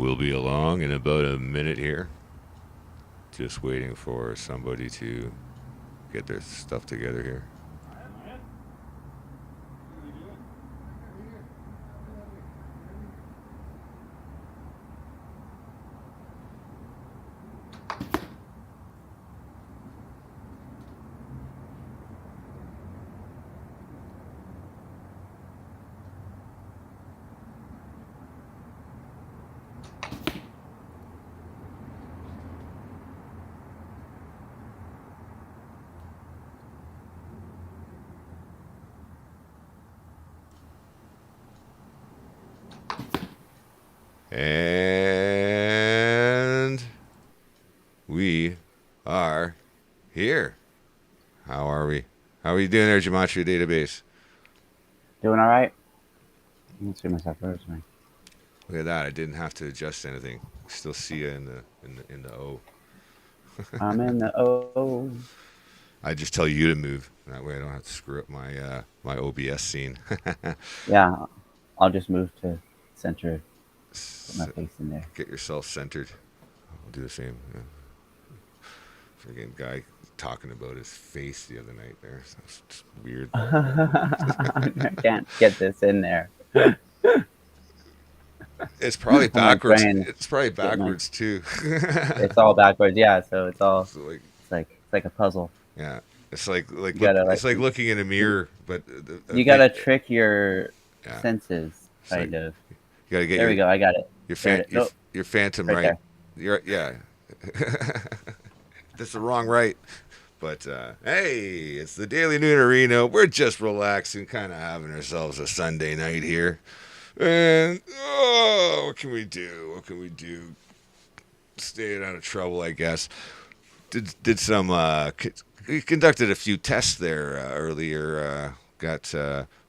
We'll be along in about a minute here. Just waiting for somebody to get their stuff together here. And we are here. How are we? How are you doing there, Gematria Database? Doing all right? Let's see myself first, man. Look at that! I didn't have to adjust anything. Still see you in the O. I'm in the O. I just tell you to move. That way I don't have to screw up my my OBS scene. Yeah, I'll just move to center. Put my face in there. Get yourself centered. I'll do the same. Yeah. Freaking guy talking about his face the other night there. It's weird. I can't get this in there. It's probably My backwards. brain It's probably getting backwards too. it's all backwards. Yeah, so it's all So like, it's like a puzzle. yeah, it's like You gotta it's like like looking in a you, mirror, but a you big, gotta trick your yeah. senses, It's like kind of. you gotta get There we go. I got it. There it is. Oh, your phantom right right. there. Yeah. That's the wrong right. But hey, it's the Daily Noonerino. We're just relaxing, kind of having ourselves a Sunday night here. And what can we do? What can we do? Staying out of trouble, I guess. Did some we conducted a few tests there earlier. Got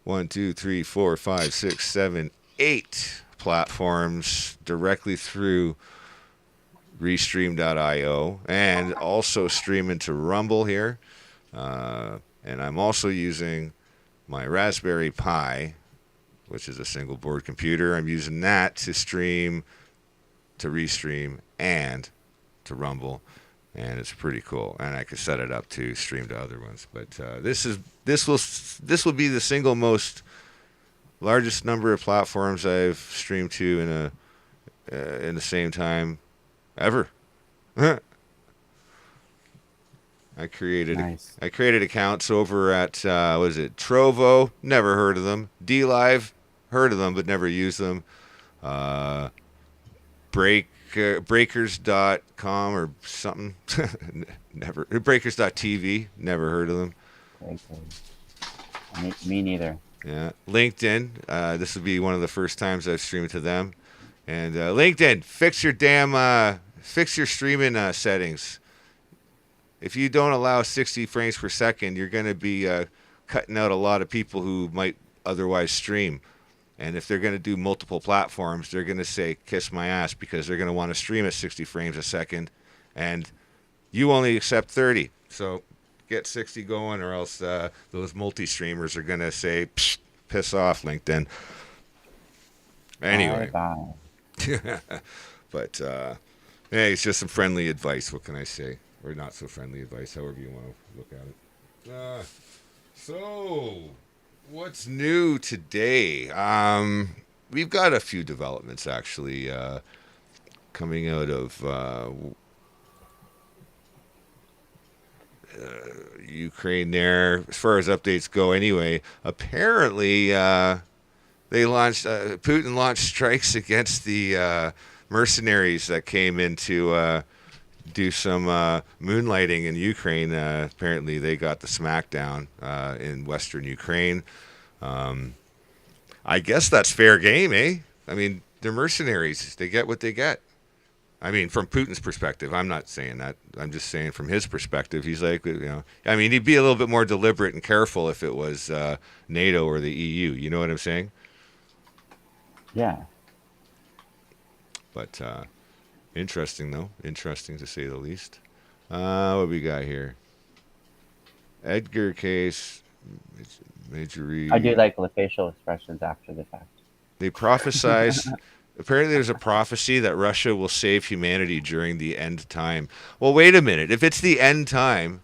1, 2, 3, 4, 5, 6, 7, 8 platforms directly through Restream.io and also streaming to Rumble here. And I'm also using my Raspberry Pi, which is a single board computer. I'm using that to stream to Restream and to Rumble, and it's pretty cool. And I could set it up to stream to other ones. But this will be the single most largest number of platforms I've streamed to in the same time ever. Nice. I created accounts over at what is it, Trovo? Never heard of them. DLive, heard of them but never used them. Breakers.com or something. Never. Breakers.tv, never heard of them. Okay. Me neither. Yeah. LinkedIn, this will be one of the first times I've streamed to them. And LinkedIn, fix your streaming settings. If you don't allow 60 frames per second, you're going to be cutting out a lot of people who might otherwise stream. And if they're going to do multiple platforms, they're going to say, kiss my ass, because they're going to want to stream at 60 frames a second. And you only accept 30. So get 60 going, or else those multi-streamers are going to say, piss off, LinkedIn. Anyway. Bye. But, hey, it's just some friendly advice. What can I say? Or not so friendly advice, however you want to look at it. So, what's new today? We've got a few developments, actually, coming out of Ukraine there, as far as updates go anyway. Apparently, Putin launched strikes against the mercenaries that came in to do some moonlighting in Ukraine. Apparently, they got the smackdown in western Ukraine. I guess that's fair game, eh? I mean, they're mercenaries. They get what they get. I mean, from Putin's perspective, I'm not saying that. I'm just saying from his perspective, he's like, I mean, he'd be a little bit more deliberate and careful if it was NATO or the EU. You know what I'm saying? Yeah. But interesting, though. Interesting to say the least. What we got here? Edgar case. I do like the facial expressions after the fact. They prophesize Apparently, there's a prophecy that Russia will save humanity during the end time. Well, wait a minute. If it's the end time,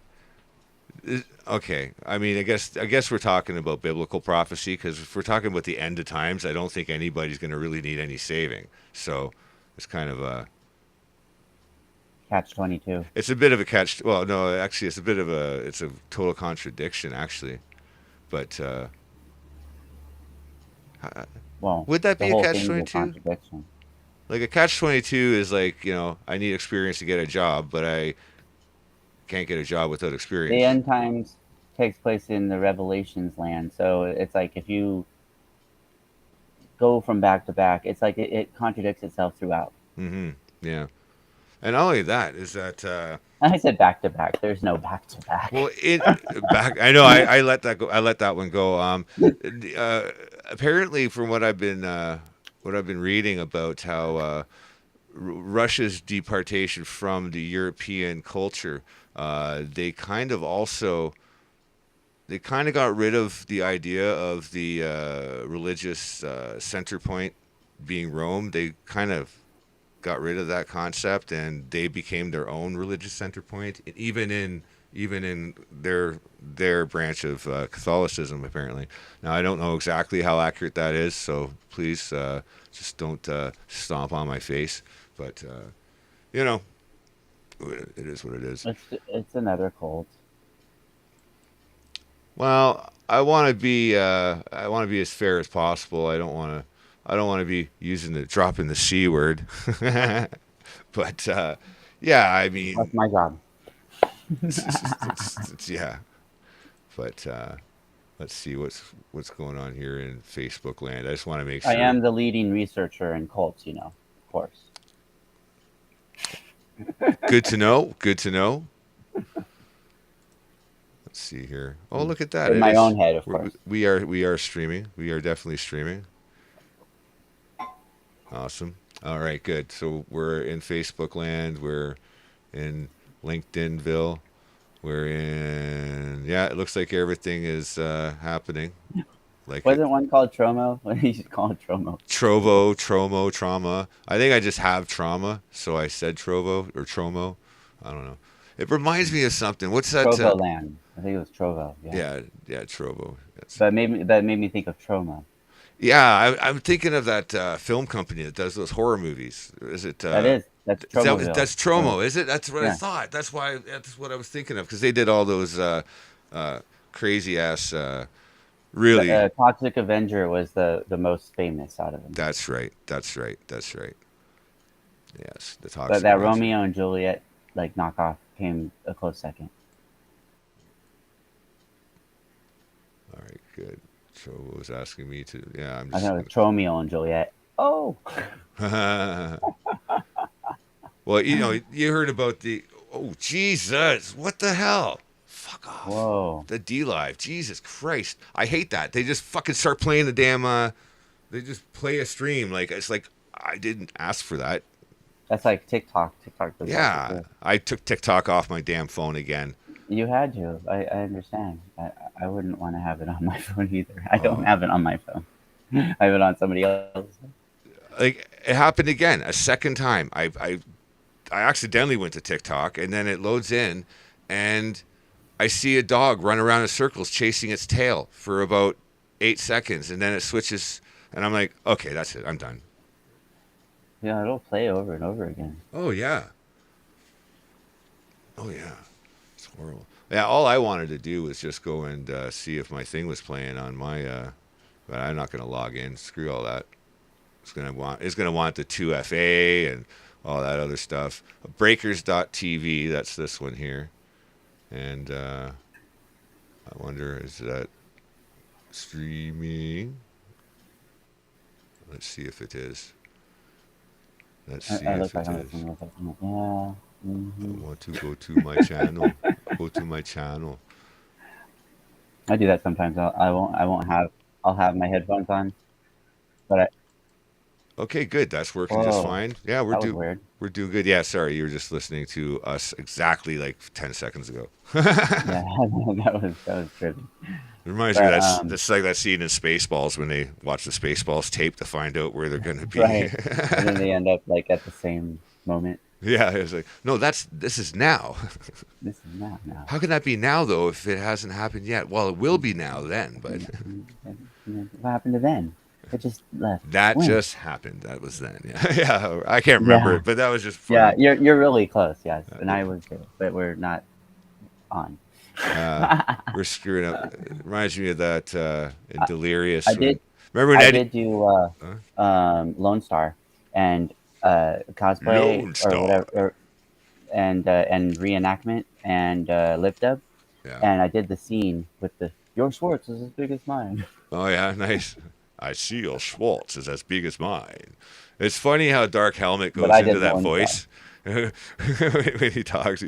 okay. I mean, I guess we're talking about biblical prophecy because if we're talking about the end of times, I don't think anybody's going to really need any saving. So it's kind of a Catch 22. it's a bit of a catch. Well, no, actually, it's a total contradiction actually. But Well, would that the be a whole catch thing's a 22? contradiction. Like a catch 22 is like, I need experience to get a job, but I can't get a job without The experience. end times takes place in the Revelations land, so it's like if you go from back to back, it's like it contradicts itself throughout. Mm-hmm. Yeah. And not only that is that I said back to back. There's no back to back. well, it back. I know I let that go. I let that one go. Apparently, from what I've been reading about how Russia's departation from the European culture, they kind of also they kind of got rid of the idea of the religious center point being Rome. They kind of got rid of that concept and they became their own religious center point, even in their branch of Catholicism. Apparently, now I don't know exactly how accurate that is, so please just don't stomp on my face. But you know, it is what it is. It's another cult. Well, I want to be as fair as possible. I don't want to be dropping the c word. But yeah, I mean, That's my job. yeah. But let's see what's going on here in Facebook land. I just want to make I sure. am the leading researcher in cults, of course. Good to know. Good to know. Let's see here. Oh, look at that! In It my is. own head, of course. We are streaming. We are definitely streaming. Awesome. All right, good. So we're in Facebook land. We're in LinkedInville. We're in. Yeah, it looks like everything is happening. Like it. Wasn't one called Tromo? What did you call it Tromo? Tromo, trauma. I think I just have trauma, so I said Trovo or Tromo. I don't know. It reminds me of something. What's that? Trovo Land. I think it was Trovo. Yeah. Yeah, Trovo. That's, But that made me think of Tromo. yeah, I'm thinking of that film company that does those horror movies. Is it? That's Is Tromoville. that's Tromo? Is it? That's what I Yeah. thought. That's what I was thinking of because they did all those crazy ass. Really, Toxic Avenger was the most famous out of them. that's right. That's right. That's right. Yes, the But Toxic that Avenger. Romeo and Juliet knockoff came a close second. All right, good. Trovo was asking me to. Yeah, I'm I just. thought it was Tromeo and Juliet. Oh, Well, you heard about the. Oh, Jesus! What the hell? Fuck off. whoa! The D Live. Jesus Christ! I hate that. They just fucking start playing the damn. They just play a stream like it's like I didn't ask for that. That's like TikTok. TikTok does that Yeah, too. I took TikTok off my damn phone again. You had to. I understand. I wouldn't want to have it on my phone either. I don't Oh, have it on my phone. I have it on somebody else's. like it happened again a second time. I accidentally went to TikTok and then it loads in, and I see a dog run around in circles chasing its tail for about 8 seconds, and then it switches, and I'm like, okay, that's it. I'm done. Yeah, it'll play over and over again. Oh yeah. Oh yeah. It's horrible. Yeah, all I wanted to do was just go and see if my thing was playing on my. But I'm not gonna log in. Screw all that. It's gonna want the 2FA and all that other stuff. Breakers.tv. That's this one here. And I wonder, is that streaming? Let's see if it is. Let's see I if look like it I'm is. listening. Yeah. I want to go to my channel. Go to my channel. I do that sometimes. I won't have. I'll have my headphones on, but Okay, good. That's working just whoa, fine. Yeah, that was weird. we're doing good. Yeah, sorry, you were just listening to us exactly like 10 seconds ago. Yeah, that was trippy. It reminds me of But that's like that scene in Spaceballs when they watch the Spaceballs tape to find out where they're going to be. right, and then they end up like at the same moment. Yeah, it's like, no, this is now. This is now, now. How can that be now though if it hasn't happened yet? Well, it will be now then, but What happened to then? It just left. that When? just happened. That was then. Yeah, yeah. I can't remember Yeah, it, but that was just yeah. funny. You're really close. Yes, and Uh, I was too, but we're not on. Uh, we're screwing up. It reminds me of that in I, Delirious I when did. remember when I Eddie did do uh, Lone Star and cosplay Lone or Star. whatever, and reenactment and lip dub, Yeah. and I did the scene with the your Schwartz is as big as mine. Oh yeah, nice. I see your Schwartz is as big as mine. It's funny how Dark Helmet But goes I into did that Lone Star. voice when he talks.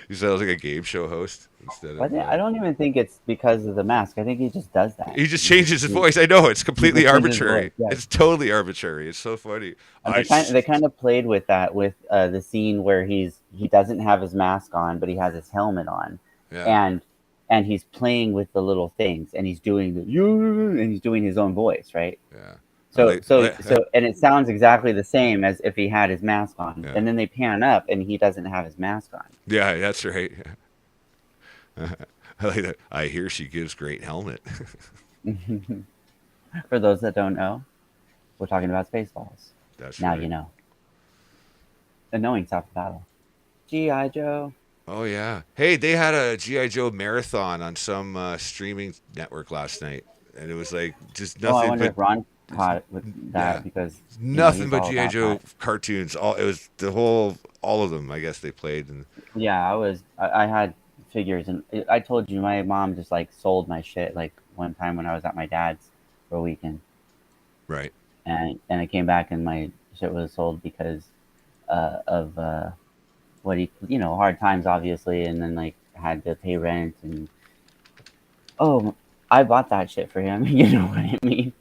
He sounds like a game show host instead But of. I don't even think it's because of the mask. I think he just does that. He just changes his voice. I know it's He completely just changes his voice. arbitrary. Yeah. It's totally arbitrary. It's so funny. And I they kind of played with that with the scene where he doesn't have his mask on, but he has his helmet on, yeah and he's playing with the little things, and he's doing and he's doing his own voice, right? yeah. And it sounds exactly the same as if he had his mask on, Yeah and then they pan up, and he doesn't have his mask yeah that's right. I like that. I hear she gives great helmet. on. For those that don't know, we're talking about Spaceballs. That's Now right. you know. The knowing half the battle. G.I. Joe. Oh yeah. Hey, they had a GI Joe marathon on some streaming network last night, and it was like just Oh, I nothing wonder but if Ron caught with yeah, that because nothing he's but all GI about Joe that. cartoons. All it was all of them. I guess they played and Yeah, I had figures, and I told you my mom just like sold my shit like one time when I was at my dad's for a weekend, right. and I came back and my shit was sold because of what hard times obviously, and then like had to pay rent and oh, I bought that shit for him. You know what I mean?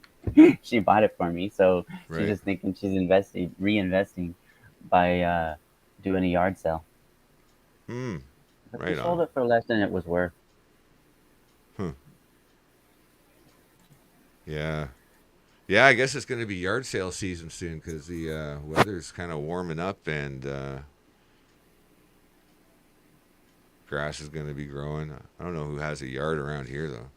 She bought it for me, so she's Right. just thinking she's investing, reinvesting by doing a yard sale. Hmm. But she Right sold on. it for less than it was worth. Huh. Yeah. Yeah. I guess it's going to be yard sale season soon because the weather's kind of warming up and grass is going to be growing. I don't know who has a yard around here though.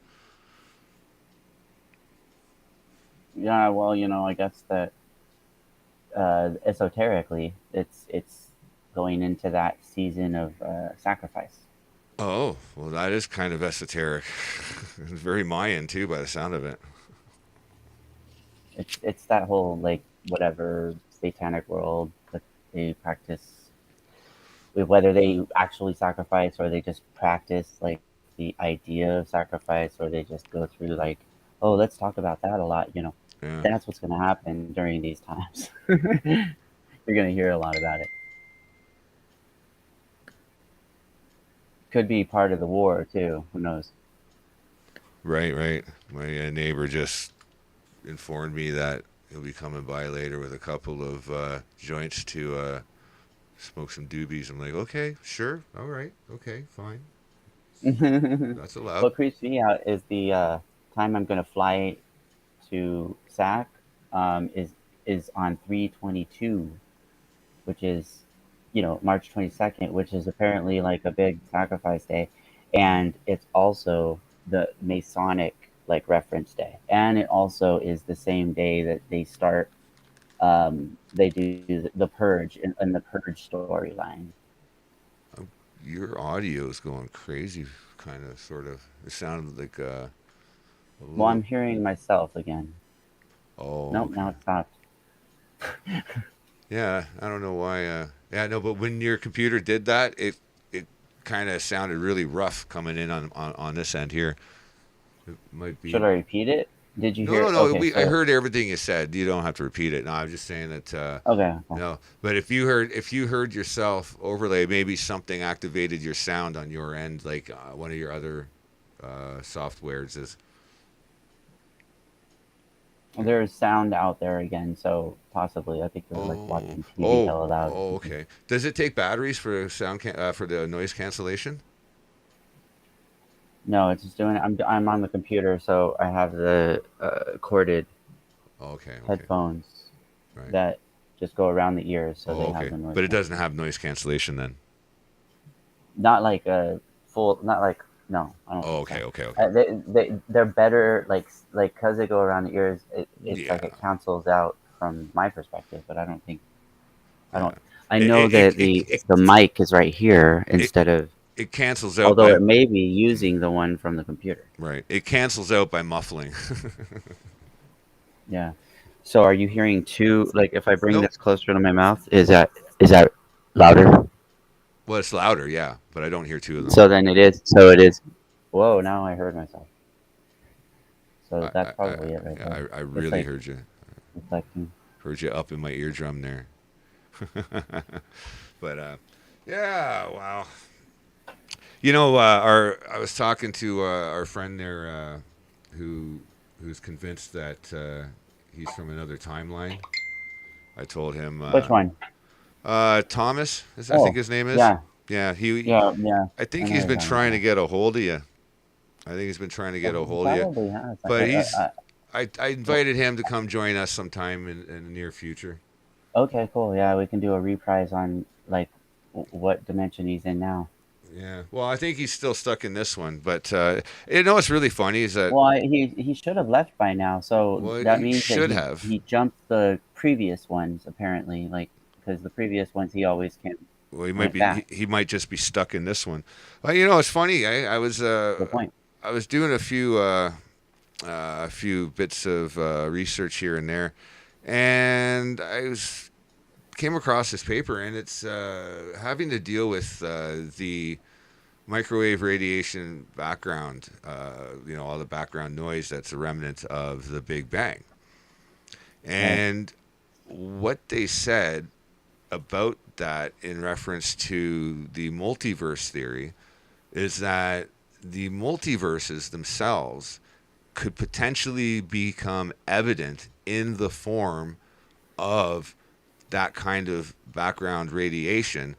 Yeah, well, I guess that esoterically, it's going into that season of sacrifice. Oh, well, that is kind of esoteric. It's very Mayan too, by the sound of it. It's that whole like whatever satanic world that they practice, whether they actually sacrifice or they just practice like the idea of sacrifice, or they just go through like, oh, let's talk about that a lot. Yeah. That's what's going to happen during these times. You're going to hear a lot about it. Could be part of the war too. Who knows? Right, right. My neighbor just informed me that he'll be coming by later with a couple of joints to smoke some doobies. I'm like, okay, sure, all right, okay, fine. That's allowed. What creeps me out is the time I'm going to fly to SAC is on 3/22, which is March 22nd, which is apparently like a big sacrifice day, and it's also the Masonic like reference day, and it also is the same day that they start they do the purge and the purge storyline. Your audio is going crazy, kind of, sort of. It sounded like a Well, little. I'm hearing myself again. Oh, Nope, now okay. it stopped. Yeah, I don't know why. Yeah, no, but when your computer did that, it kind of sounded really rough coming in on this end here. It might Should be. I repeat it? Did you No, no, hear? no. Okay, I so heard everything you said. You don't have to repeat it. No, I was just saying that. okay, okay. No, but if you heard yourself overlay, maybe something activated your sound on your end, like one of your other softwares is. There's sound out there again, so possibly I think you're like Oh, watching TV oh, hella loud or oh. something. Okay. Does it take batteries for for the noise cancellation? No, it's just doing it. I'm on the computer, so I have the corded Okay, okay, headphones right. that just go around the ears, so Oh, they have okay, the noise but it doesn't cancellation. have noise cancellation then. Not like a full, not like no, I don't Oh, think okay, so. okay, okay. They're better like because they go around the ears. It's like Yeah, it cancels out from my perspective, but I don't think I yeah. don't. I It know it that it it, it, the mic is right here it, instead of, it cancels out although by it may be using the one from the computer. right. It cancels out by muffling. Yeah. So are you hearing two? Like if I bring Nope. this closer to my mouth, is that louder? Well, it's louder, yeah, but I don't hear two of them. So then it is. So it is. Whoa! Now I heard myself. So I that's I I, probably it right there. I It's really like heard you. reflecting. Heard you up in my eardrum there. But yeah, wow. Our I was talking to our friend there, who who's convinced that he's from another timeline. I told him, Which one? Thomas, is I think Oh, his name is. yeah, Yeah, he. yeah, yeah. I I think know he's what you're been talking about. trying to Yeah. get a hold of you. I think he's been trying to get a He hold of you, probably has. but he's. I Well, invited him to come join us sometime in the near future. okay, cool. Yeah, we can do a reprise on like what dimension he's in now. Yeah. Well, I think he's still stuck in this one, but what's really funny is that Well, he should have left by now. So well, that he means that should he have. he jumped the previous ones apparently, like because the previous ones he always came Well, he might went be. back. He might just be stuck in this one. Well, it's funny. Good point. I was doing a few bits of research here and there, and came across this paper, and it's having to deal with the microwave radiation background. All the background noise that's a remnant of the Big Bang, Right. and what they said about that in reference to the multiverse theory is that the multiverses themselves could potentially become evident in the form of that kind of background radiation,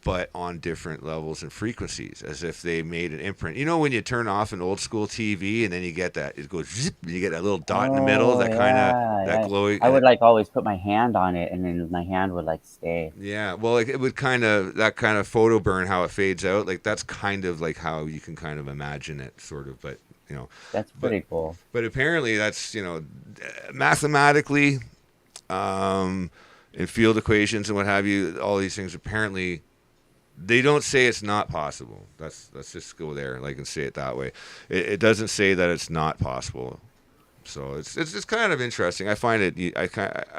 but on different levels and frequencies, as if they made an imprint. You know, when you turn off an old school TV and then you get that, it goes zip, and you get that little dot in the middle, Oh that kind of that yeah, glowing, I and would like always put my hand on it, and then my hand would like stay. yeah, well, like it would kind of that kind of photo burn, how it fades out. Like that's kind of like how you can kind of imagine it, sort of. But you know, That's but pretty cool. but apparently that's mathematically, in field equations and what have you. All these things apparently they don't say it's not possible. Let's just go there, like and say it that way. It doesn't say that it's not possible. So it's just kind of interesting. I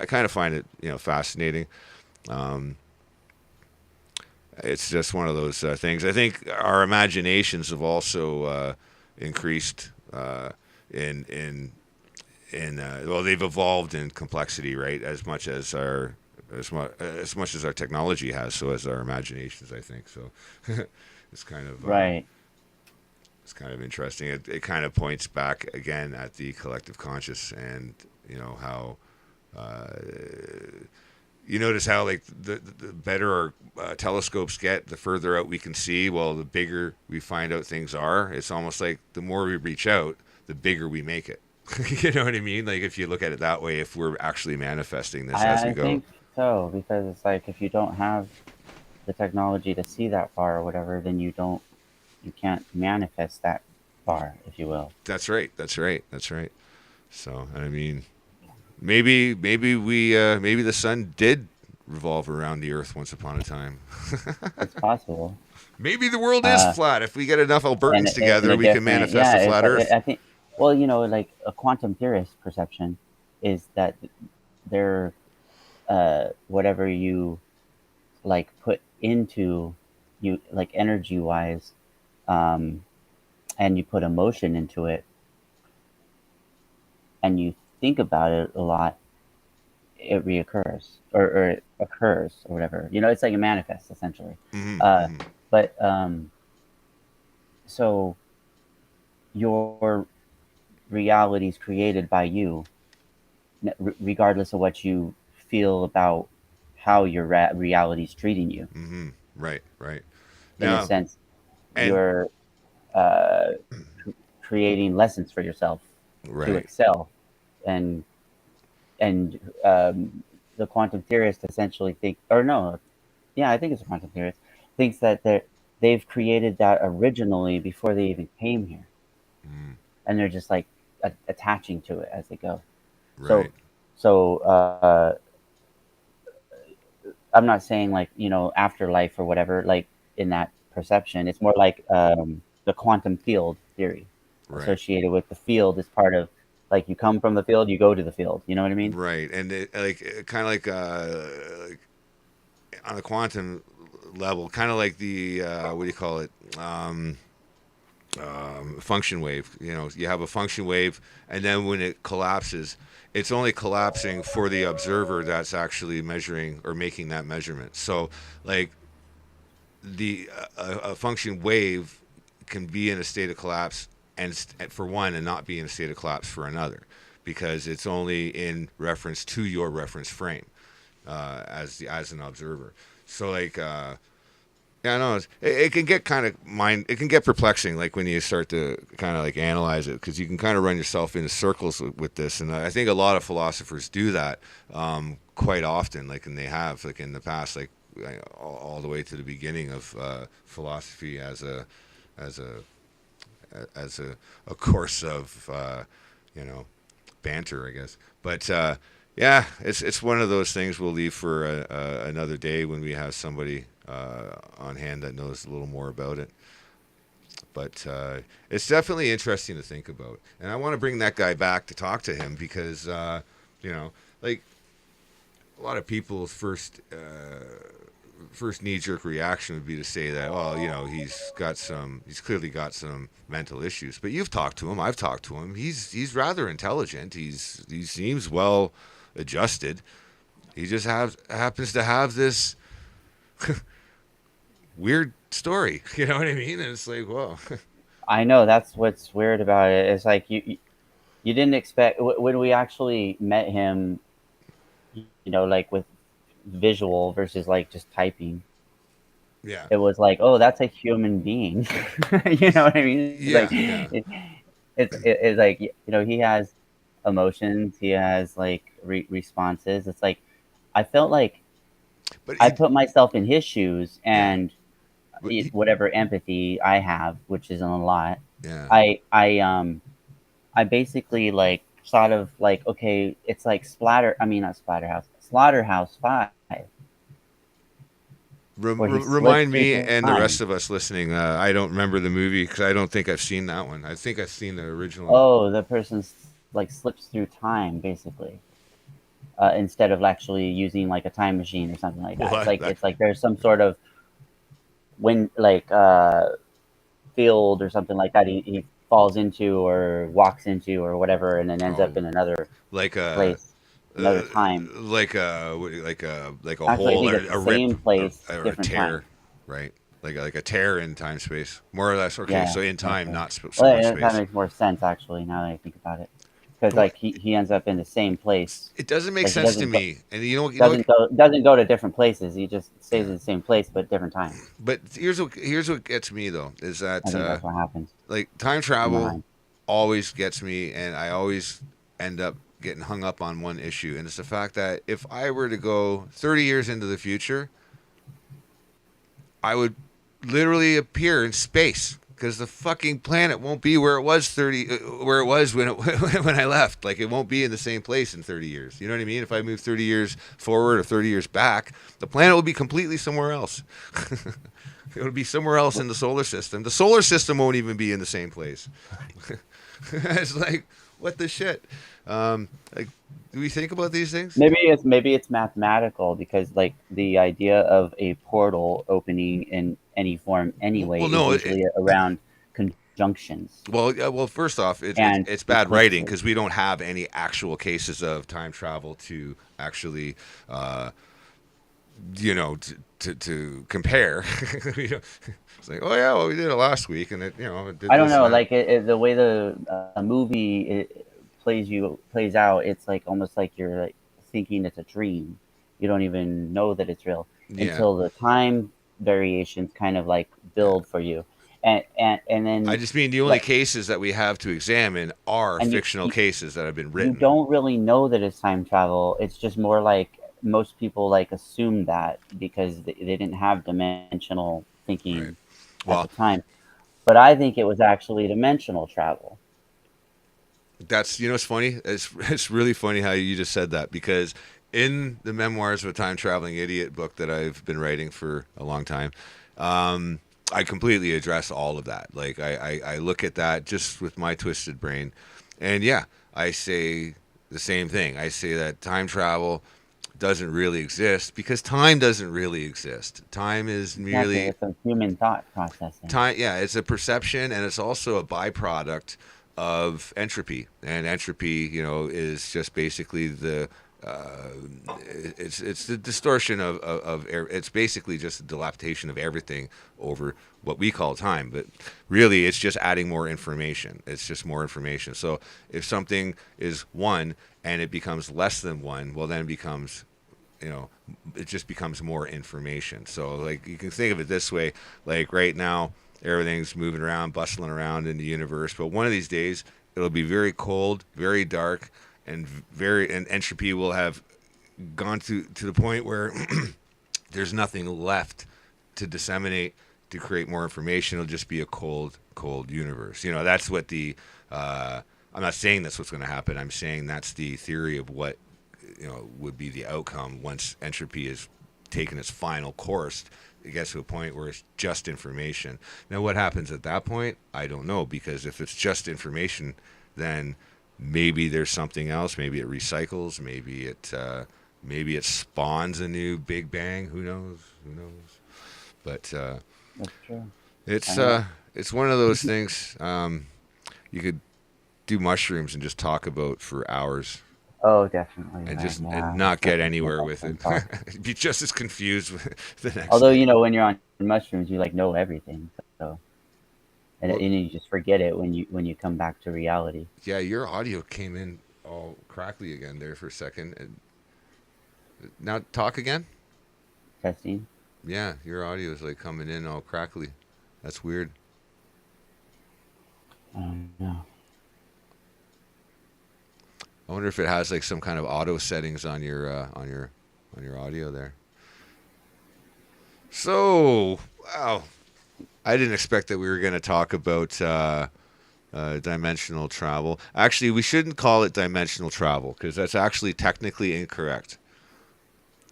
kind of find it fascinating. Um, it's just one of those things. I think our imaginations have also increased in well, they've evolved in complexity, right? As much as our technology has, so as our imaginations, I think. So it's kind of Right. interesting. It kind of points back again at the collective conscious, and how uh, you notice how like the better our telescopes get, the further out we can see. Well, the bigger we find out things are. It's almost like the more we reach out, the bigger we make it. You know what I mean? Like if you look at it that way, if we're actually manifesting this as we I go. think so because it's like if you don't have the technology to see that far or whatever, then you can't manifest that far, if you will. That's right. That's right. That's right. So I mean, maybe the sun did revolve around the Earth once upon a time. It's possible. Maybe the world is Uh, flat. If we get enough and Albertans in together, a we can different, manifest yeah, a flat Earth. I think, well, like a quantum theorist perception is that they're whatever you like put into you like energy wise, um, and you put emotion into it and you think about it a lot, it reoccurs or it occurs or whatever. It's like a manifest essentially. Uh, Mm-hmm. but so your reality is created by you, regardless of what you feel about how your reality is treating you. Mm-hmm. Right. Right. In a Now, sense, and you're uh, creating lessons for yourself to Right. excel, and and the quantum theorist essentially think, or no, yeah, I think it's a quantum theorist, thinks that they've created that originally before they even came here, Mm, and they're just like attaching to it as they go. So, right. so I'm not saying like afterlife or whatever, like in that perception. It's more like the quantum field theory Right. associated with the field is part of, like, you come from the field, you go to the field. You know what I mean? Right. And it, like kind of like on a quantum level, kind of like the what do you call it? Function wave. You know, you have a function wave, and then when it collapses, it's only collapsing for the observer that's actually measuring or making that measurement. So, like the a function wave can be in a state of collapse for one and not be in a state of collapse for another, because it's only in reference to your reference frame as an observer. So like yeah, no, it can get kind of it can get perplexing, like when you start to kind of like analyze it, because you can kind of run yourself into circles with this, and I think a lot of philosophers do that quite often, like, and they have, like, in the past, like all the way to the beginning of philosophy as a a course of you know banter, I guess. But yeah, it's one of those things we'll leave for another day when we have somebody on hand that knows a little more about it. But it's definitely interesting to think about, and I want to bring that guy back to talk to him because you know, like a lot of people's first knee jerk reaction would be to say that, well, you know, he's clearly got some mental issues. But you've talked to him, I've talked to him. He's rather intelligent. He seems well adjusted. He just happens to have this weird story. You know what I mean? And it's like, whoa. I know that's what's weird about it. It's like you didn't expect when we actually met him, like with visual versus like just typing. Yeah. It was like, oh, that's a human being. You know what I mean? It's like Yeah. Yeah. it's like, he has emotions, he has like responses. It's like I felt like But I he, put myself in his shoes, yeah. and But he, whatever empathy I have, which isn't a lot, yeah. I basically like sort of like, okay, it's like not Slaughterhouse 5, where he slips Remind through me and the rest time. of us listening. I don't remember the movie because I don't think I've seen that one. I think I've seen the original. Oh, the person like slips through time basically, instead of actually using like a time machine or something like that. It's What? like there's some sort of when like field or something like that he falls into or walks into or whatever, and then ends up Oh, in another like place, another time. like a Actually, I hole think or it's the a rip same place, or a different time. tear, right? Like a tear in time space, more or less. Okay, Yeah, so in time, exactly. not so Well, much that space. makes more sense actually now that I think about it, because What? like he ends up in the same place. It doesn't make Like he sense to doesn't go, me. And you know what? doesn't go to different places. He just stays Yeah. in the same place but different time. But here's what gets me though is I that think that's what happens like time in my travel mind. always gets me, and I always end up getting hung up on one issue, and it's the fact that if I were to go 30 years into the future, I would literally appear in space because the fucking planet won't be where it was where it was when I left. Like it won't be in the same place in 30 years. You know what I mean? If I move 30 years forward or 30 years back, the planet will be completely somewhere else. It would be somewhere else in the solar system. The solar system won't even be in the same place. It's like, what the shit? Like, do we think about these things? Maybe it's mathematical, because like the idea of a portal opening in any form anyway Well, is no. usually around conjunctions Well, first off, and it's bad writing sequences. because we don't have any actual cases of time travel to actually, uh, to compare. We don't- it's like, oh yeah, well, we did it last week, and it did I don't this and know, that. like the way the movie plays out. It's like almost like you're like thinking it's a dream. You don't even know that it's real Yeah, until the time variations kind of like yeah. build for you. and I then just mean the only like cases that we have to examine are and fictional cases that have been you written. don't really know that it's time travel. It's just more like most people like assume that because they didn't have dimensional Right. thinking at the Well, time. But I think it was actually dimensional travel. that's, you know, it's funny. It's really funny how you just said that, because in the Memoirs of a Time Traveling Idiot book that I've been writing for a long time, I completely address all of that. Like I look at that just with my twisted brain, and yeah, I say the same thing. I say that time travel doesn't really exist because time doesn't really exist. Time is Exactly, merely it's a human thought processing. time. Yeah, it's a perception, and it's also a byproduct of entropy. And entropy, you know, is just basically the it's the distortion of it's basically just a dilapidation of everything over what we call time, but really it's just adding more information. It's just more information. So if something is one and it becomes less than one, well, then it becomes, you know, it just becomes more information. So like you can think of it this way, like right now everything's moving around, bustling around in the universe, but one of these days it'll be very cold, very dark, and entropy will have gone to the point where there's nothing left to disseminate to create more information. It'll just be a cold universe. You know, that's what the I'm not saying that's what's going to happen. I'm saying that's the theory of what, you know, would be the outcome once entropy is taken its final course. It gets to a point where it's just information. Now, what happens at that point, I don't know, because if it's just information, then maybe there's something else. Maybe it recycles. Maybe it spawns a new Big Bang. Who knows? Who knows? But That's true. I it's know. it's one of those things. You could do mushrooms and just talk about for hours Oh, definitely. and Right. just and Yeah. not get That's too anywhere much with it. talk. Be just as confused the next Although, day. when you're on mushrooms, you like know everything. So Well, and you just forget it when you come back to reality. yeah, your audio came in all crackly again there for a second. And now talk again. Testing. Yeah, your audio is like coming in all crackly. That's weird. No. I wonder if it has like some kind of auto settings on your audio there. So, wow, I didn't expect that we were going to talk about dimensional travel. Actually, we shouldn't call it dimensional travel because that's actually technically incorrect.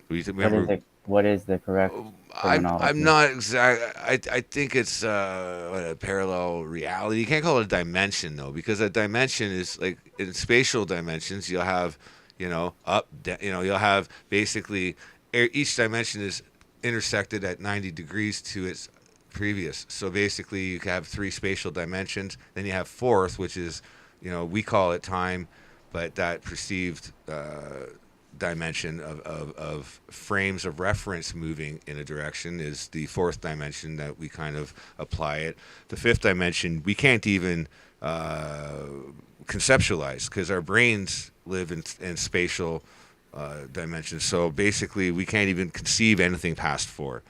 We What is remember. it? What is the correct I'm terminology? not exact. I think it's a parallel reality. You can't call it a dimension though, because a dimension is like in spatial dimensions. You'll have, you know, you know, you'll have basically each dimension is intersected at 90 degrees to its previous. So basically, you have three spatial dimensions. Then you have fourth, which is, you know, we call it time, but that perceived dimension of frames of reference moving in a direction is the fourth dimension that we kind of apply it. The fifth dimension we can't even conceptualize because our brains live in spatial dimensions. So basically, we can't even conceive anything past four.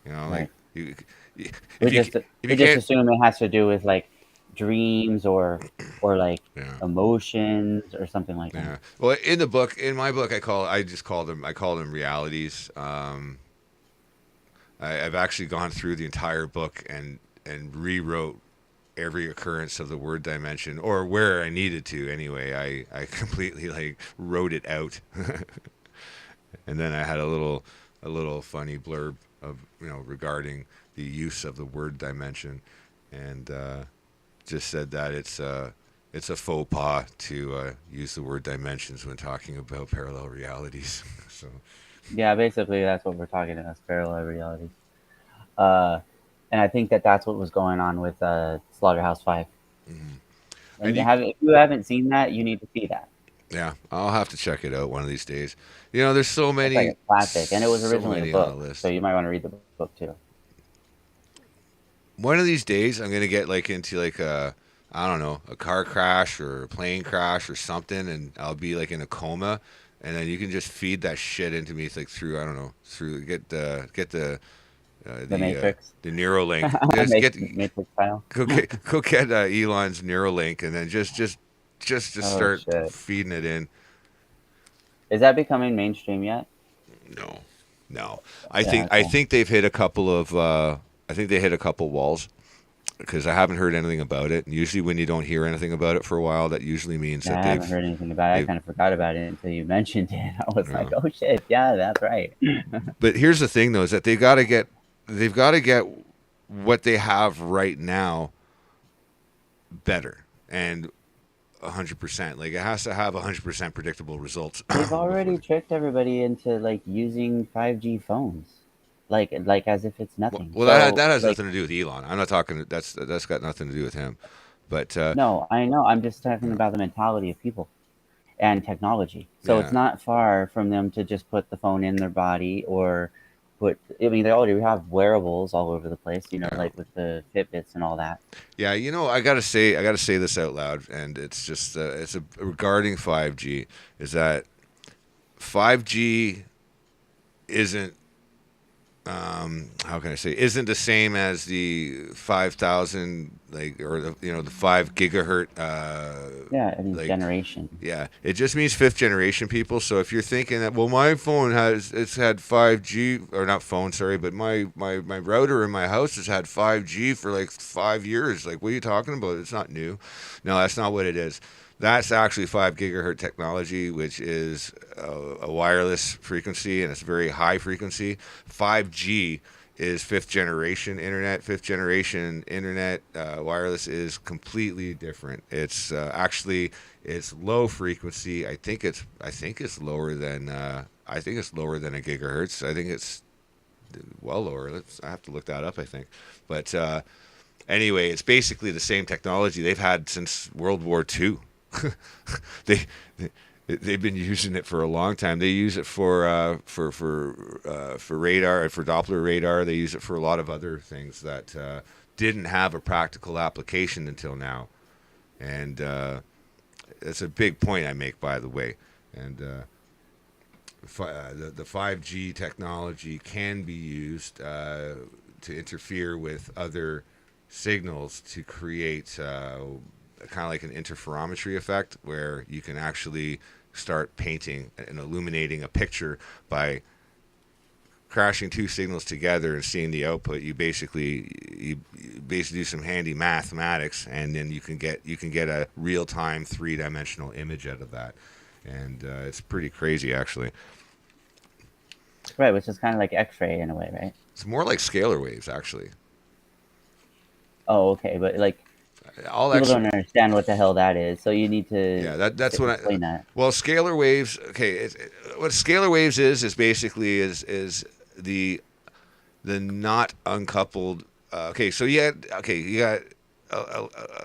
You know, like Right. you, We if you just if we you just can't, assume it has to do with like dreams or like yeah. emotions or something like that. Yeah. Well, in the book, in my book, I call them realities. I've actually gone through the entire book and rewrote every occurrence of the word dimension, or where I needed to. Anyway, I completely like wrote it out, and then I had a little funny blurb of, you know, regarding the use of the word dimension, and just said that it's a faux pas to use the word dimensions when talking about parallel realities. So, Yeah, basically that's what we're talking about, parallel realities. Uh, and I think that that's what was going on with Slaughterhouse 5. mhm. And And you, if you haven't seen that, you need to see that. yeah, I'll have to check it out one of these days. You know, there's It's like a classic, and it was so originally a many on the book, so list. you might want to read the book too. One of these days, I'm gonna get like into like a, I don't know, a car crash or a plane crash or something, and I'll be like in a coma, and then you can just feed that shit into me. It's like through, I don't know, through get the The Matrix. The Neuralink. I Just make get Matrix style. go get Elon's Neuralink, and then just Oh start shit! feeding it in. Is that becoming mainstream yet? No, no. Yeah. I Okay. think they've hit a couple of I think they hit a couple walls because I haven't heard anything about it. And usually, when you don't hear anything about it for a while, that usually means Yeah, that I haven't heard anything about it. I they've kind of forgot about it until you mentioned it. I was like, uh, oh shit, yeah, that's right. but here's the thing though, is that they've got to get what they have right now better and 100%. Like it has to have 100% predictable results They've before. already tricked everybody into like using 5G phones, like as if it's nothing. Well, So that has like, nothing to do with Elon. I'm not talking. That's got nothing to do with him. But no, I know. I'm just talking about the mentality of people and technology. So it's yeah, not far from them to just put the phone in their body or put. I mean, they already have wearables all over the place. You know, yeah, like with the Fitbits and all that. yeah. You know, I gotta say this out loud, and it's just regarding 5G is that 5G isn't how can I say isn't the same as the 5,000 like or the 5 gigahertz Yeah, I mean, like generation. yeah, it just means fifth generation people. So if you're thinking that, well, my phone it's had 5G or not phone, sorry, but my router in my house has had 5G for like 5 years. Like, what are you talking about? It's not new. No, that's not what it is. That's actually 5 gigahertz technology, which is a wireless frequency and it's very high frequency. 5G is fifth generation internet. Fifth generation internet wireless is completely different. It's actually it's low frequency. I think it's lower than I think it's lower than a gigahertz. I think it's well lower. I have to look that up. I think, but anyway, it's basically the same technology they've had since World War II. they, they've been using it for a long time. They use it for radar and for Doppler radar. They use it for a lot of other things that didn't have a practical application until now. And it's a big point I make, by the way. And the 5G technology can be used to interfere with other signals to create kind of like an interferometry effect where you can actually start painting and illuminating a picture by crashing two signals together and seeing the output. You basically do some handy mathematics, and then you can get a real time 3-dimensional image out of that, and it's pretty crazy actually. Right, which is kind of like X-ray in a way, right? It's more like scalar waves actually. Oh, okay, but like I'll people actually don't understand what the hell that is, so you need to Yeah, that's what I. explain that. Well, scalar waves. Okay, what scalar waves is basically is the not uncoupled. Okay, so you got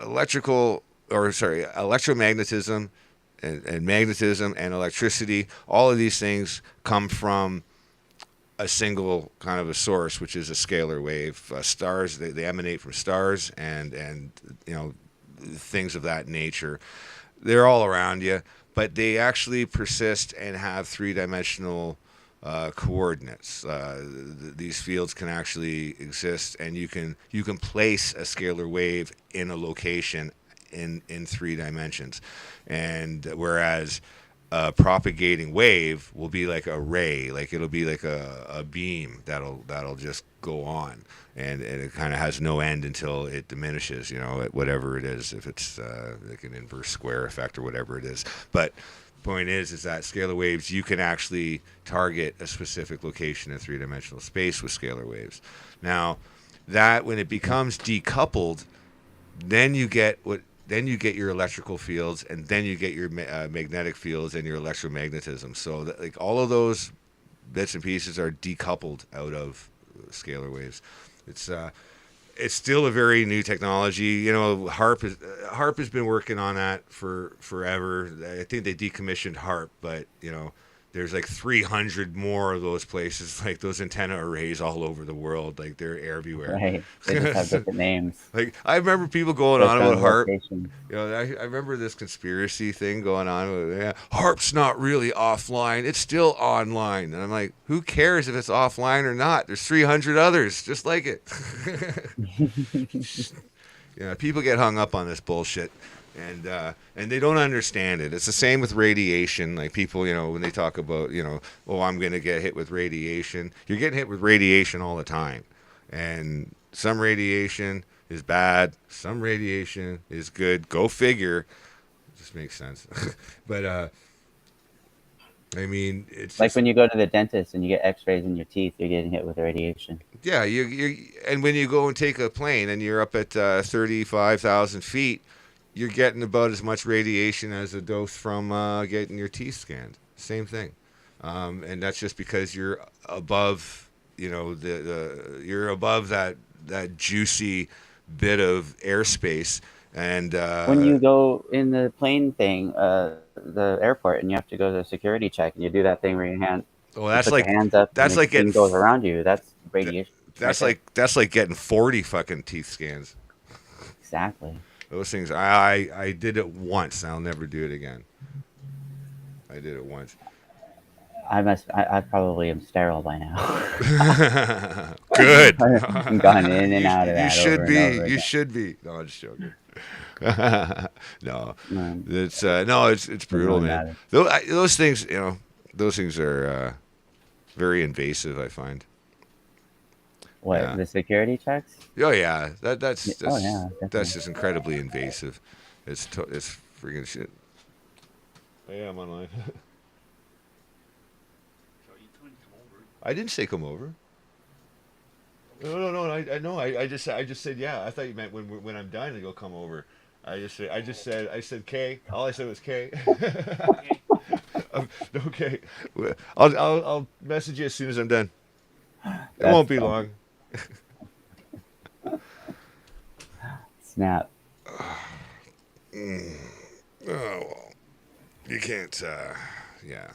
electrical or sorry electromagnetism and magnetism and electricity. All of these things come from a single kind of a source, which is a scalar wave. Stars they emanate from stars and things of that nature. They're all around you, but they actually persist and have 3-dimensional coordinates. These fields can actually exist, and you can place a scalar wave in a location in 3 dimensions, and whereas a propagating wave will be like a ray, like it'll be like a beam that'll just go on, and it kind of has no end until it diminishes, at whatever it is, if it's like an inverse square effect or whatever it is. But point is that scalar waves, you can actually target a specific location in 3-dimensional space with scalar waves. Now, that when it becomes decoupled, then you get your electrical fields, and then you get your magnetic fields and your electromagnetism. So like all of those bits and pieces are decoupled out of scalar waves. It's still a very new technology. HARP has been working on that for forever. I think they decommissioned HARP, but there's like 300 more of those places, like those antenna arrays all over the world. Like they're everywhere. Right. They just have different names Like I remember people going on based about on HARP. location. You know, I remember this conspiracy thing going on. With, yeah, HARP's not really offline; it's still online. And I'm like, who cares if it's offline or not? There's 300 others just like it. Yeah, people get hung up on this bullshit, and they don't understand it. It's the same with radiation. Like people, you know, when they talk about, you know, oh, I'm going to get hit with radiation. You're getting hit with radiation all the time, and some radiation is bad, some radiation is good. Go figure. It just makes sense. But I mean, it's Like just when you go to the dentist and you get X-rays in your teeth, you're getting hit with radiation. yeah. You and when you go and take a plane and you're up at 35,000 feet, you're getting about as much radiation as a dose from getting your teeth scanned. Same thing, and that's just because you're above, you know, you're above that juicy bit of airspace, and When you go in the plane thing, the airport, and you have to go to the security check, and you do that thing where well, you put your hands up, and that's the like thing getting goes around you. That's th- radiation right that's there. like getting 40 fucking teeth scans. Exactly. Those things, I did it once. I'll never do it again. I did it once. I probably am sterile by now. Good. I've gone in and out of You that over should and be. over You again. should be. No, I'm just joking. No, Um, it's no, it's doesn't brutal, really man. matter. Those things, you know, those things are very invasive. I find. What, Yeah. the security checks? Oh yeah. Oh yeah, That's definitely. just incredibly invasive. It's freaking shit. Oh, yeah, I'm online. I didn't say come over. No. I just said yeah. I thought you meant when I'm done to go come over. I said K. All I said was K. Okay. I'll message you as soon as I'm done. It That's won't be funny. long. Snap. Oh well, you can't. Yeah,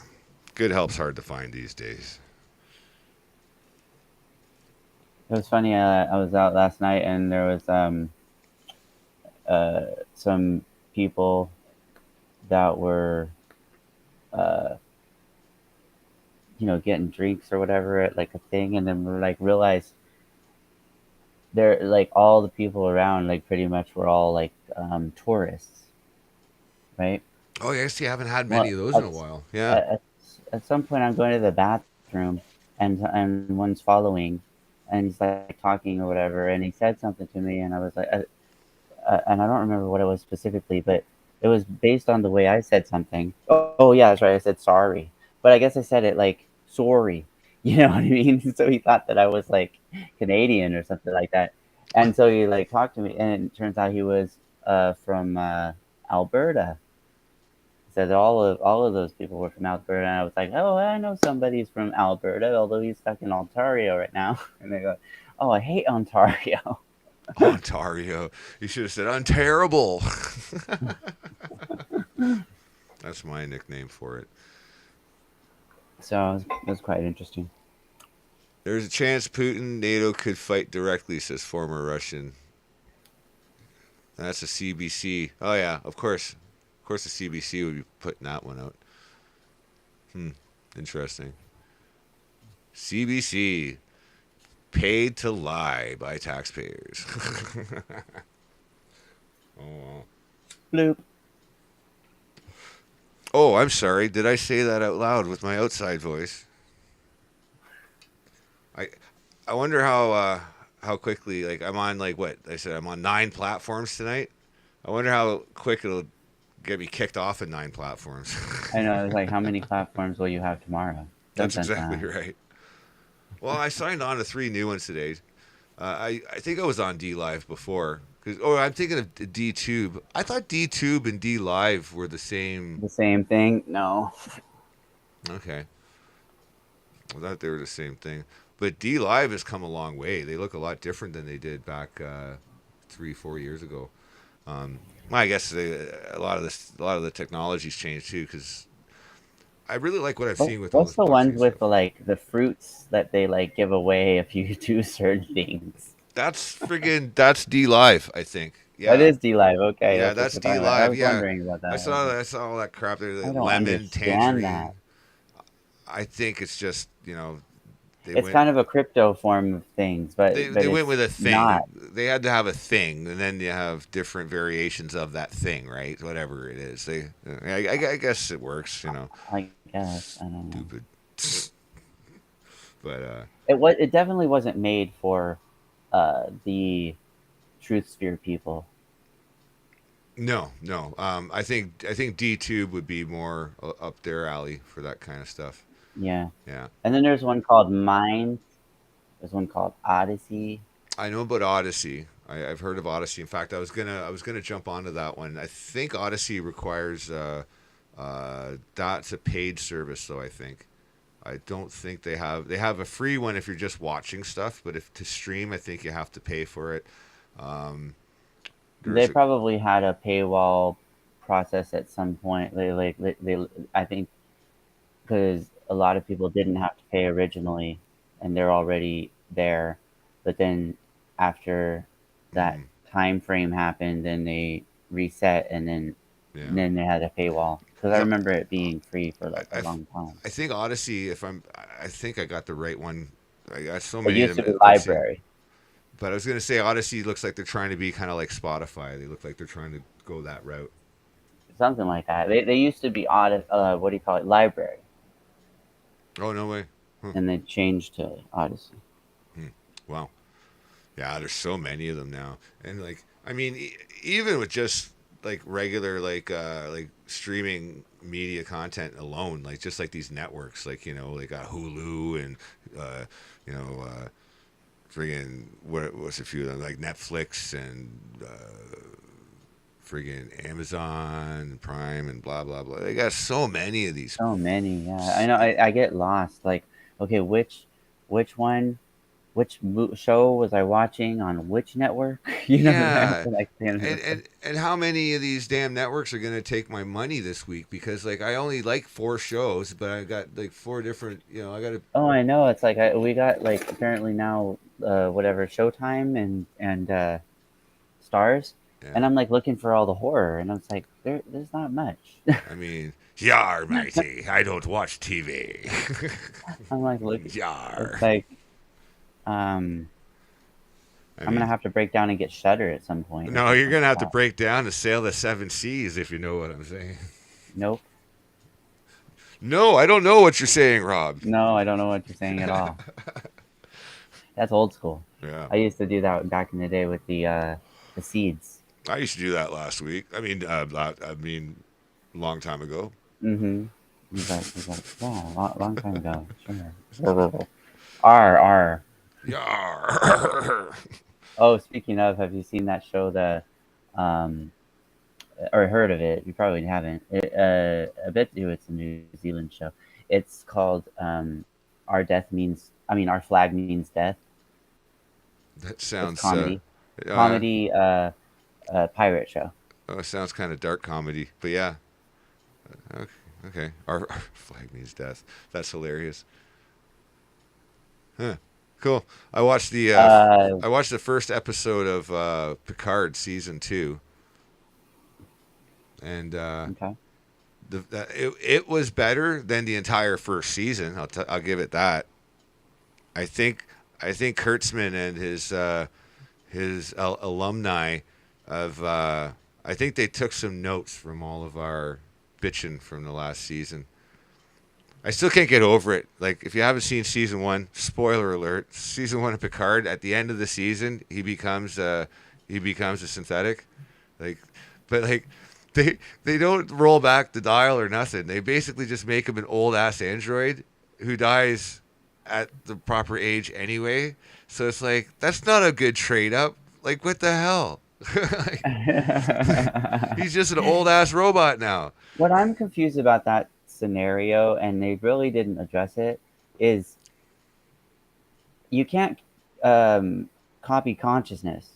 good help's hard to find these days. It was funny. I was out last night, and there was uh, some people that were uh, getting drinks or whatever at like a thing, and then we like realized they're like all the people around like pretty much were all like tourists, right? Oh, yes, you haven't had many Well, of those in a while. Yeah. at, at some point I'm going to the bathroom, and one's following, and he's like talking or whatever, and he said something to me, and I was like, and I don't remember what it was specifically, but it was based on the way I said something. Oh yeah, that's right. I said sorry, but I guess I said it like sorry. You know what I mean? So he thought that I was like Canadian or something like that, and so he like talked to me, and it turns out he was from Alberta. He said all of those people were from Alberta, and I was like, oh, I know somebody's from Alberta, although he's stuck in Ontario right now. And they go, oh, I hate Ontario. Ontario. You should have said unterrible. That's my nickname for it. So it was quite interesting. There's a chance Putin, NATO could fight directly, says former Russian. That's a CBC. Oh yeah, of course. Of course the CBC would be putting that one out. Interesting. CBC paid to lie by taxpayers. Oh. Bloop. Oh, I'm sorry. Did I say that out loud with my outside voice? I I wonder how quickly, like, I'm on, like, what I said, I'm on 9 platforms tonight. I wonder how quick it'll get me kicked off of 9 platforms. I know. It's like, how many platforms will you have tomorrow? Dun That's dun exactly dun. right. Well, I signed on to 3 new ones today. I think I was on D Live before. I'm thinking of D Tube. I thought D Tube and D Live were the same. The same thing? No. Okay, I thought they were the same thing. But D Live has come a long way. They look a lot different than they did back 3-4 years ago. Well, I guess a lot of the technology's changed too. Because I really like what I've seen with all What's this the boxing ones with stuff. the like the fruits that they like give away if you do certain things? That's D Live, I think. That Yeah, is D Live. Okay, yeah, that's what that's you're D talking about. I Live. was Yeah, wondering about that. I saw all that crap there. I The don't lemon, understand that. tangerine. I think it's just they It's went kind of a crypto form of things, but they went it's with a not. thing. They had to have a thing, and then you have different variations of that thing, right? Whatever it is. I guess it works. I guess I don't know. Stupid. But It definitely wasn't made for the truth sphere people. no, no. I think D Tube would be more up their alley for that kind of stuff. Yeah. Yeah. And then there's one called Mind. There's one called Odyssey. I know about Odyssey. I've heard of Odyssey. In fact, I was gonna jump onto that one. I think Odyssey requires that's a paid service, though. I think. I don't think they have a free one if you're just watching stuff, but if to stream, I think you have to pay for it. Um, They there's a probably had a paywall process at some point. I think because a lot of people didn't have to pay originally, and they're already there. But then after that mhm, time frame happened, then they reset, and then yeah. then they had a paywall. Because I So remember it being free for like I, a I, long time. I think Odyssey. I think I got the right one. I got so It many of used to be them. Let's see. library, But I was gonna say Odyssey looks like they're trying to be kind of like Spotify. They look like they're trying to go that route. something like that. They used to be what do you call it, library, Oh no way. Huh. and they changed to Odyssey. Hmm. Wow. Yeah, there's so many of them now, and like I mean, even with just like regular like streaming media content alone, like just like these networks, like like Hulu and uh, you know friggin' what's a few of them like Netflix and friggin' Amazon Prime and blah blah blah. They got so many of these. So many, yeah. I know. I get lost. Like, okay, which one, show was I watching on which network? You know, I have Yeah, to like stand and there. and and how many of these damn networks are gonna take my money this week? Because like I only like 4 shows, but I got like 4 different. I got to. Oh, I know. It's like we got like apparently now whatever Showtime and Stars, and Yeah, I'm like looking for all the horror, and I was like, there's not much. I mean, yar matey, I don't watch TV. I'm like, look, it's Yar. like um, I I'm gonna mean, have to break down and get Shutter at some point or no, you're something gonna like have to that. break down to sail the 7 seas if you know what I'm saying. Nope. No, I don't know what you're saying, Rob. No, I don't know what you're saying at all. That's old school. Yeah, I used to do that back in the day with the seeds. I used to do that last week. I mean, long time ago. Mm-hmm. He's like, yeah, long time ago. Sure. R. Yar. Oh, speaking of, have you seen that show, um, or heard of it? You probably haven't. I bet you it's a New Zealand show. It's called Our Flag Means Death. That It's sounds comedy. uh, Comedy, pirate show. oh, it sounds kind of dark comedy, but yeah. Okay, okay. Our flag means death. That's hilarious. Huh. Cool. I watched the Uh, I watched the first episode of Picard season 2, and okay. it was better than the entire first season. I'll give it that. I think I think Kurtzman and his alumni of I think they took some notes from all of our bitching from the last season. I still can't get over it. Like, if you haven't seen season 1, spoiler alert: season 1 of Picard, at the end of the season, he becomes a synthetic. Like, but like, they don't roll back the dial or nothing. They basically just make him an old ass android who dies at the proper age anyway. So it's like, that's not a good trade up. Like, what the hell? Like, he's just an old ass robot now. What I'm confused about that scenario, and they really didn't address it, is you can't um, copy consciousness.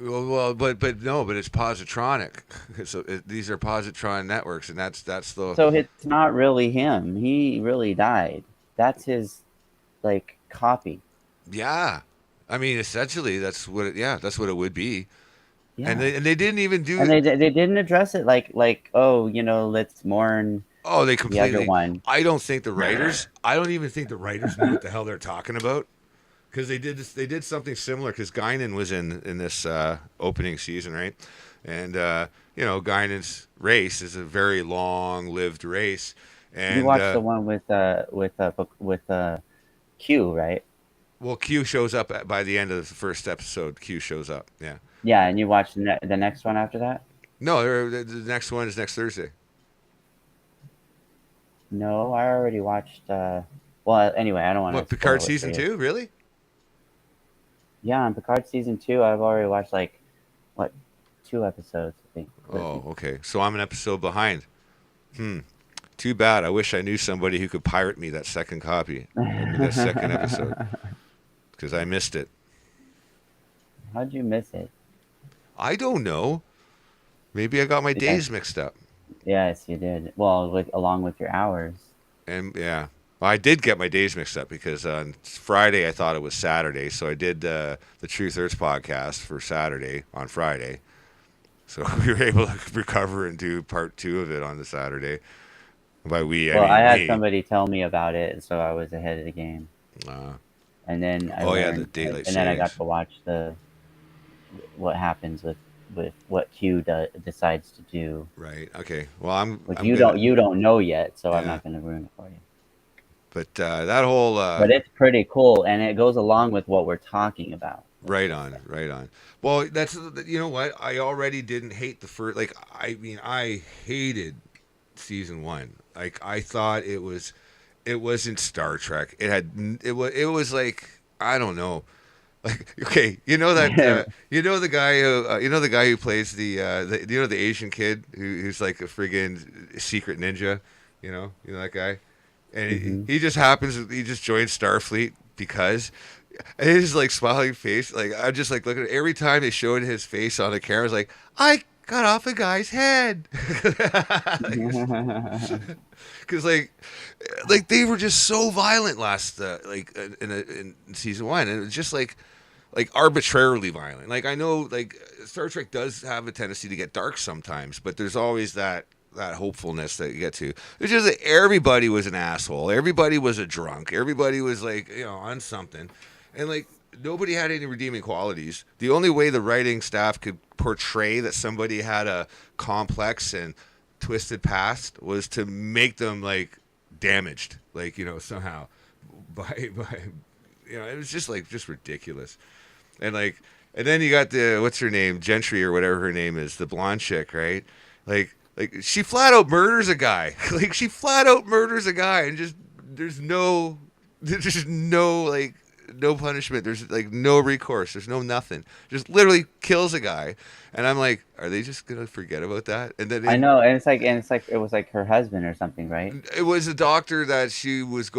but no, but it's positronic. So these are positron networks, and that's the So it's not really him. He really died. That's his like copy. yeah. I mean, essentially, that's what it would be. And Yeah. they didn't even And do. they didn't address it like oh, let's mourn Oh, they the other completely. one. I don't think the writers. I don't even think the writers know what the hell they're talking about. Because they did this, they did something similar. Because Guinan was in this opening season, right? And Guinan's race is a very long-lived race, You and watched the one with Q, right? well, Q shows up by the end of the first episode. Q shows up. Yeah. Yeah, and you watched the next one after that? No, the next one is next Thursday. No, I already watched. Well, anyway, I don't want What, to Picard spoil it for season you. 2? Really? Yeah, on Picard season 2, I've already watched like what 2 episodes, I think. But Oh, okay. So I'm an episode behind. Too bad. I wish I knew somebody who could pirate me that second copy. I mean, that second episode. Because I missed it. how'd you miss it? I don't know. Maybe I got my Yeah, days mixed up. yes, you did. Well, along with your hours. And yeah. Well, I did get my days mixed up because on Friday I thought it was Saturday. So I did the Truth Earth podcast for Saturday on Friday. So we were able to recover and do part 2 of it on the Saturday. By we, I Well, I mean had me. somebody tell me about it, so I was ahead of the game. Uh, And then I oh yeah, the learned, daylight and then I got savings. to watch the what happens with what Q decides to do, Right. Okay. Well, I'm which I'm gonna. you don't know yet, so I'm Yeah. not going to ruin it for you. But that whole But it's pretty cool, and it goes along with what we're talking about. Let's right just on, say. right on. Well, that's you know what? I already didn't hate the first. Like I mean, I hated season 1. Like I thought it wasn't Star Trek. It was like I don't know. Like okay, you know that the guy who plays the Asian kid who's like a friggin' secret ninja. You know that guy, and Hmm. he just he just joined Starfleet because. And his like smiling face, like I'm just like looking at every time they showed his face on the camera, I was like, I cut off a guy's head. Because like they were just so violent last in season 1, and it was just like arbitrarily violent. Like I know like Star Trek does have a tendency to get dark sometimes, but there's always that hopefulness that you get to. It's just that everybody was an asshole. Everybody was a drunk. Everybody was like on something, and like nobody had any redeeming qualities. The only way the writing staff could portray that somebody had a complex and twisted past was to make them like damaged, like somehow by it was just like just ridiculous. And like, and then you got the what's her name, Gentry or whatever her name is, the blonde chick, right? Like she flat out murders a guy. Like she flat out murders a guy, and just there's no like no punishment. There's like no recourse. There's no nothing. Just literally kills a guy, and I'm like, are they just gonna forget about that? And then I know, and it's like it was like her husband or something, right? it was a doctor that she was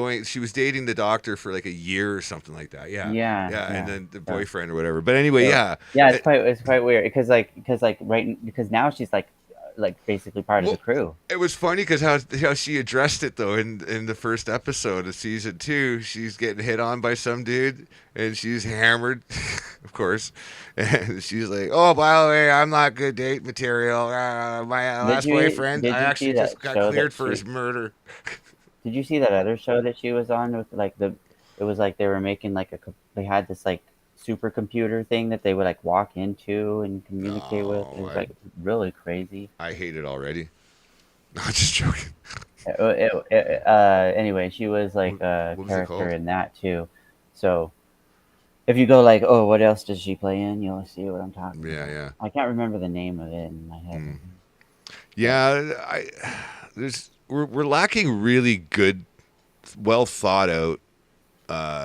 dating the doctor for like a year or something like that. Yeah, Yeah, yeah, and yeah. then the So, boyfriend or whatever. But anyway, so yeah. yeah, Uh, it's quite weird because right because now she's like basically part of the Well, crew. it was funny because how she addressed it though in the first episode of season 2, she's getting hit on by some dude and she's hammered, of course, and she's like, "Oh, by the way, I'm not good date material. My last boyfriend, I Did you see actually that just got show cleared that for his she murder." did you see that other show that she was on with like it was like they were making like they had this like supercomputer thing that they would like walk into and communicate with. It Oh, was like really crazy. I hate it already. Not just joking. Anyway, she was like a What was it character called? in that too. So if you go like, oh, what else does she play in? You'll see what I'm talking Yeah, about. yeah. I can't remember the name of it in my head. Mm. But Yeah, we're lacking really good, well thought out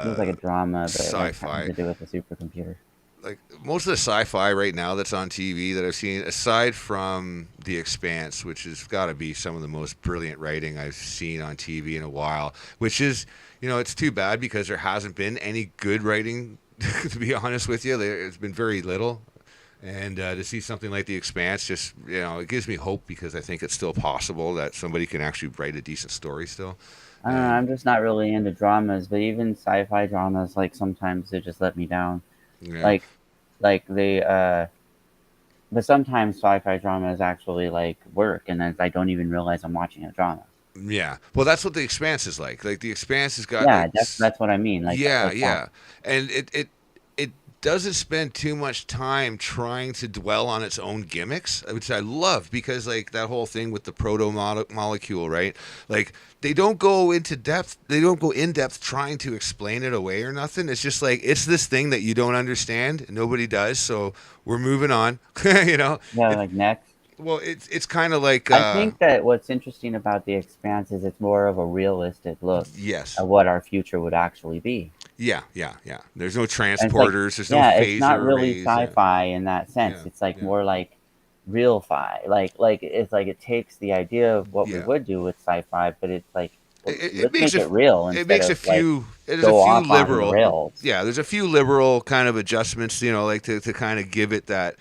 it was like a drama, but like having sci-fi. to do with a supercomputer. Like most of the sci-fi right now that's on TV that I've seen, aside from The Expanse, which has got to be some of the most brilliant writing I've seen on TV in a while. Which is, it's too bad because there hasn't been any good writing. To be honest with you, there's been very little. And to see something like The Expanse, just it gives me hope because I think it's still possible that somebody can actually write a decent story still. I don't know, And I'm just not really into dramas, but even sci-fi dramas, like sometimes they just let me down. yeah, Like, like they, but sometimes sci-fi dramas actually like work, and then I don't even realize I'm watching a drama. yeah. Well, that's what The Expanse is like. Like The Expanse has got Yeah, like that's what I mean. yeah, Like that. yeah, and it doesn't spend too much time trying to dwell on its own gimmicks, which I love because like that whole thing with the molecule, right? Like they don't go into depth. They don't go in depth trying to explain it away or nothing. It's just like it's this thing that you don't understand. Nobody does, so we're moving on. you know, Yeah, it, like next. well, it's kind of like I think that what's interesting about The Expanse is it's more of a realistic look yes, at what our future would actually be. yeah, yeah, yeah. There's no And it's like, transporters. There's no yeah, it's not phaser really arrays. Yeah, sci-fi in that sense. yeah, It's like yeah, more like real fi. Like it's like it takes the idea of what we yeah. would do with sci-fi, but it's like, well, It let's makes make it real it instead makes a of like few there's a go few off on the liberal rails. yeah there's a few liberal kind of adjustments like to kind of give it that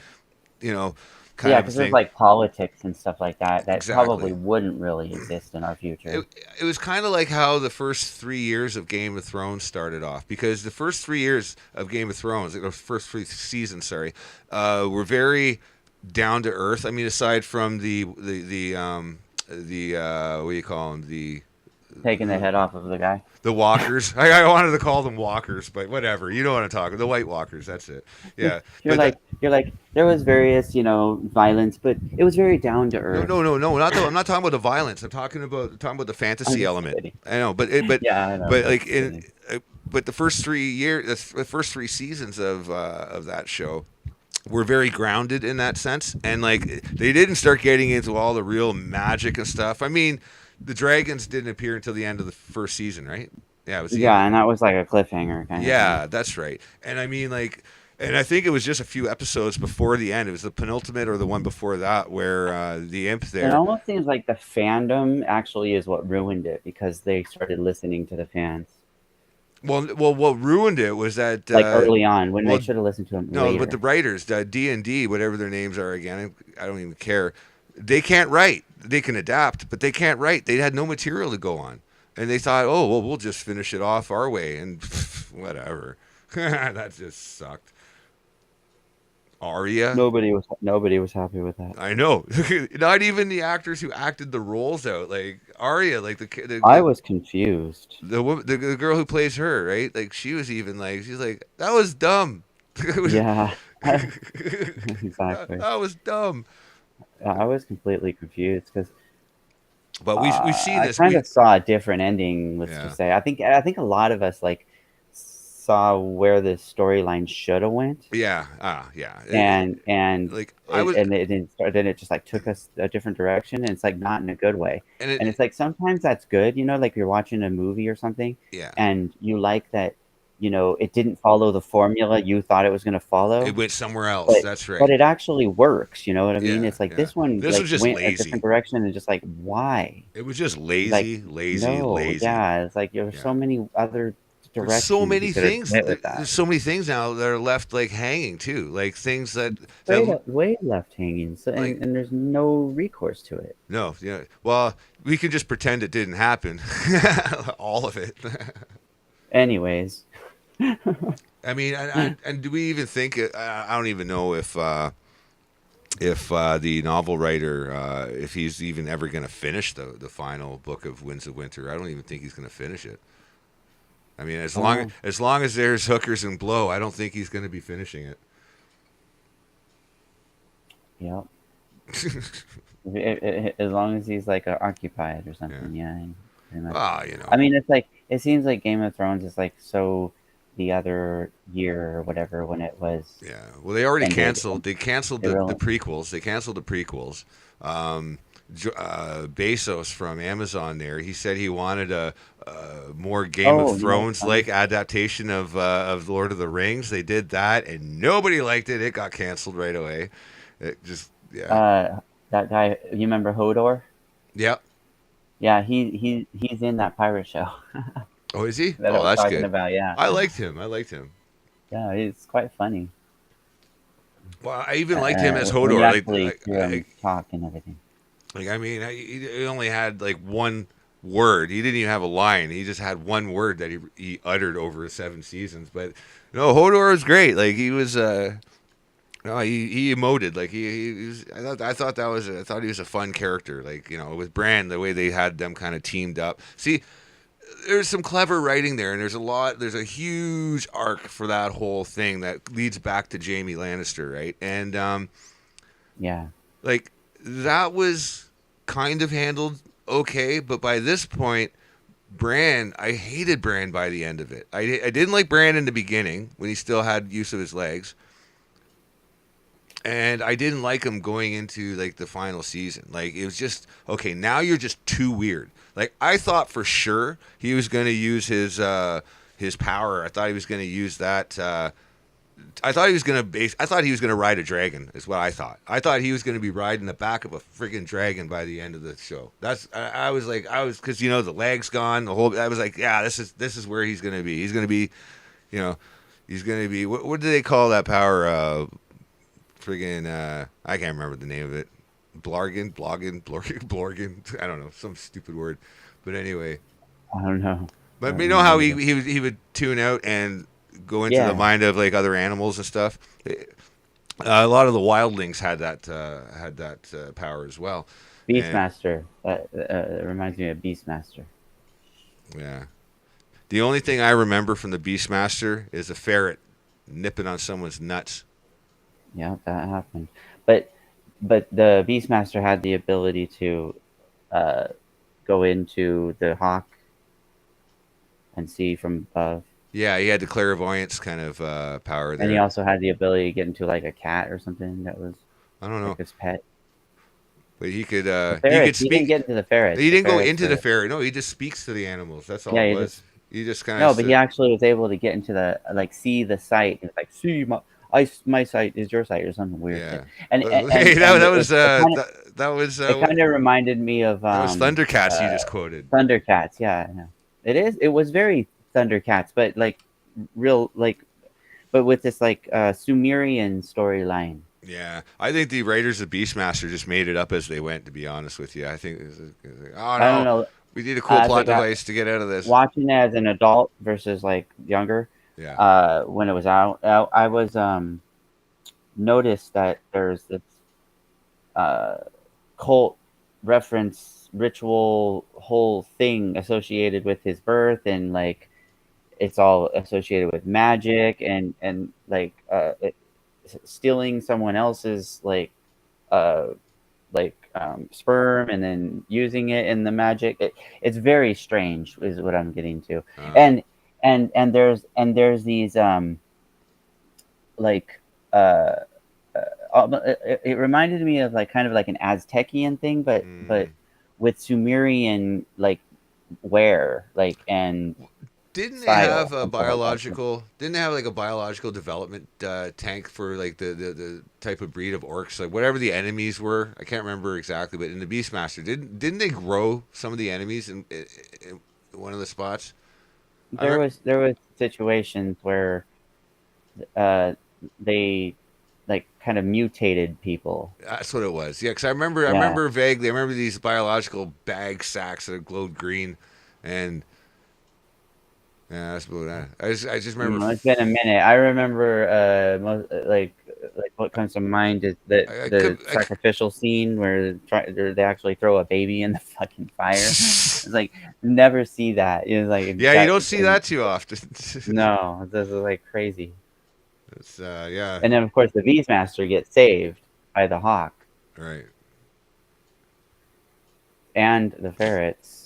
you know kind Yeah, of a because there's thing like politics and stuff like that that probably exactly. wouldn't really exist in our future. it, it was kind of like how the first 3 years of Game of Thrones started off because the first 3 years of Game of Thrones, the first 3 seasons, sorry, were very down to earth. I mean, aside from the what do you call them Taking the head off of the guy. the walkers. I wanted to call them walkers, but whatever. You know what I'm talking. The White Walkers. That's it. Yeah, You're but like you're like there was various violence, but it was very down to no, earth. no, no, no. I'm not talking about the violence. I'm talking about the I'm fantasy just element. kidding. I know, Yeah, I know. but I'm like just kidding. but the first 3 years, the first 3 seasons of that show were very grounded in that sense, and like they didn't start getting into all the real magic and stuff. I mean, the dragons didn't appear until the end of the first season, right? Yeah, it was the end. Yeah, and that was like a cliffhanger kind of thing. Yeah, that's right. And I mean, like, and I think it was just a few episodes before the end. It was the penultimate or the one before that where the imp It there. almost seems like the fandom actually is what ruined it because they started listening to the fans. Well, what ruined it was that. Like early on, when they Well, should have listened to them no, but the later. writers, D&D, whatever their names are again, I don't even care. They can't write. They can adapt, but they can't write. They had no material to go on, and they thought, oh well, we'll just finish it off our way, and whatever. That just sucked. Arya. Nobody was happy with that. I know. Not even the actors who acted the roles out. Like Arya, like I was confused. the girl who plays her, right? Like she was even like she's like that was dumb. It was Yeah, that, exactly. that was dumb. I was completely confused because But we've seen I this. kind of saw a different ending. Let's Yeah just say I think a lot of us like saw where the storyline should have went, yeah. and Like I it, was and it didn't start, then it just like took us a different direction, and it's like not in a good way. and And it it's like sometimes that's good, like you're watching a movie or something, yeah. and you like that, it didn't follow the formula you thought it was going to It follow, went somewhere else. but That's but right. it actually works. You know what I mean? Yeah, It's like yeah. this one This like was just went a different lazy. direction, and just like why? It was just Like lazy, lazy, no, lazy. yeah, it's like there's Yeah. so many other There's so directions you many could have things. went with that. There's so many things now that are left like hanging too. Like things Way, that way left hanging, so, like and there's no recourse to it. no, yeah. Well, we can just pretend it didn't happen. All of it. Anyways, I mean, and do we even think? I don't even know if the novel writer, if he's even ever going to finish the final book of Winds of Winter. I don't even think he's going to finish it. I mean, oh, as long as there's hookers and blow, I don't think he's going to be finishing it. yeah. As long as he's like occupied or Yeah. something, yeah, pretty much. Ah, I mean, it's like it seems like Game of Thrones is like so the other year or whatever when it was Yeah. Well, they already ended. canceled. They canceled They the really, prequels. They canceled the prequels. Um, Bezos from Amazon there, he said he wanted a more Game of oh, you know what's Thrones funny? like adaptation of Lord of the Rings. They did that, and nobody liked it. It got canceled right away. It just yeah, Uh, that guy, you remember Hodor? yeah. Yeah, he's in that pirate show Oh, is he? that I Oh, was that's talking good. about. Yeah, I liked him. I liked him. yeah, it's quite funny. Well, I even liked him as when you Hodor. actually hear him talk and everything. I mean, he only had like one word. He didn't even have a line. He just had one word that he uttered over 7 seasons. But no, Hodor was great. Like he was. No, he emoted like he was, I thought he was a fun character. Like with Bran, the way they had them kind of teamed up. See, there's some clever writing there, and there's a huge arc for that whole thing that leads back to Jaime Lannister, right? And Yeah. like that was kind of handled okay, but by this point, I hated Bran by the end of it. I didn't like Bran in the beginning when he still had use of his legs, and I didn't like him going into like the final season. Like it was just okay. Now you're just too weird. Like I thought for sure he was going to use his power. I thought he was going to use that. I thought he was going to I thought he was going to ride a dragon. Is what I thought. I thought he was going to be riding the back of a freaking dragon by the end of the show. I was because the legs gone. The whole I was like, yeah, this is where he's going to be. He's going to be, you know, he's going to be. What do they call that power? Friggin' I can't remember the name of it. Blorgin. I don't know, some stupid word. But anyway, I don't know. but you know how he would tune out and go into the mind of like other animals and stuff. A lot of the wildlings had that power as well. Beastmaster. It reminds me of Beastmaster. Yeah. The only thing I remember from the Beastmaster is a ferret nipping on someone's nuts. Yeah, that happened. But the Beastmaster had the ability to go into the hawk and see from above. Yeah, he had the clairvoyance kind of power there. And he also had the ability to get into like a cat or something that was I don't know like his pet. But he could He didn't get into the ferret. He didn't go into the ferret. No, he just speaks to the animals. That's all it was. He just kind of. No, but he actually was able to get into the see the sight. It's like see my sight is your sight or something weird. Yeah. And that was. It kind of reminded me of. That was Thundercats. You just quoted. Thundercats, yeah, no. It is. It was very Thundercats, but like real but with this like Sumerian storyline. Yeah, I think the writers of Beastmaster just made it up as they went. To be honest with you, I think. I don't know. We need a cool plot device to get out of this. Watching it as an adult versus like younger. Yeah. When it was out, I was noticed that there's this cult reference ritual whole thing associated with his birth, and like it's all associated with magic and like stealing someone else's sperm and then using it in the magic. It's very strange is what I'm getting to. And there's these it reminded me of like kind of like an Aztecian thing, but with Sumerian like wear and didn't they have a biological? Didn't they have like a biological development tank for like the type of breed of orcs, like whatever the enemies were? I can't remember exactly, but in the Beastmaster, didn't they grow some of the enemies in one of the spots? There was situations where they like kind of mutated people. That's what it was. Yeah, because I remember vaguely. I remember these biological bag sacks that glowed green, and. Yeah, that's about that. I just remember. It's been a minute. I remember like what comes to mind is the sacrificial scene where they actually throw a baby in the fucking fire. It's like never see that. It's like you don't see that too often. No, this is like crazy. It's yeah. And then of course the Beastmaster gets saved by the hawk. Right. And the ferrets.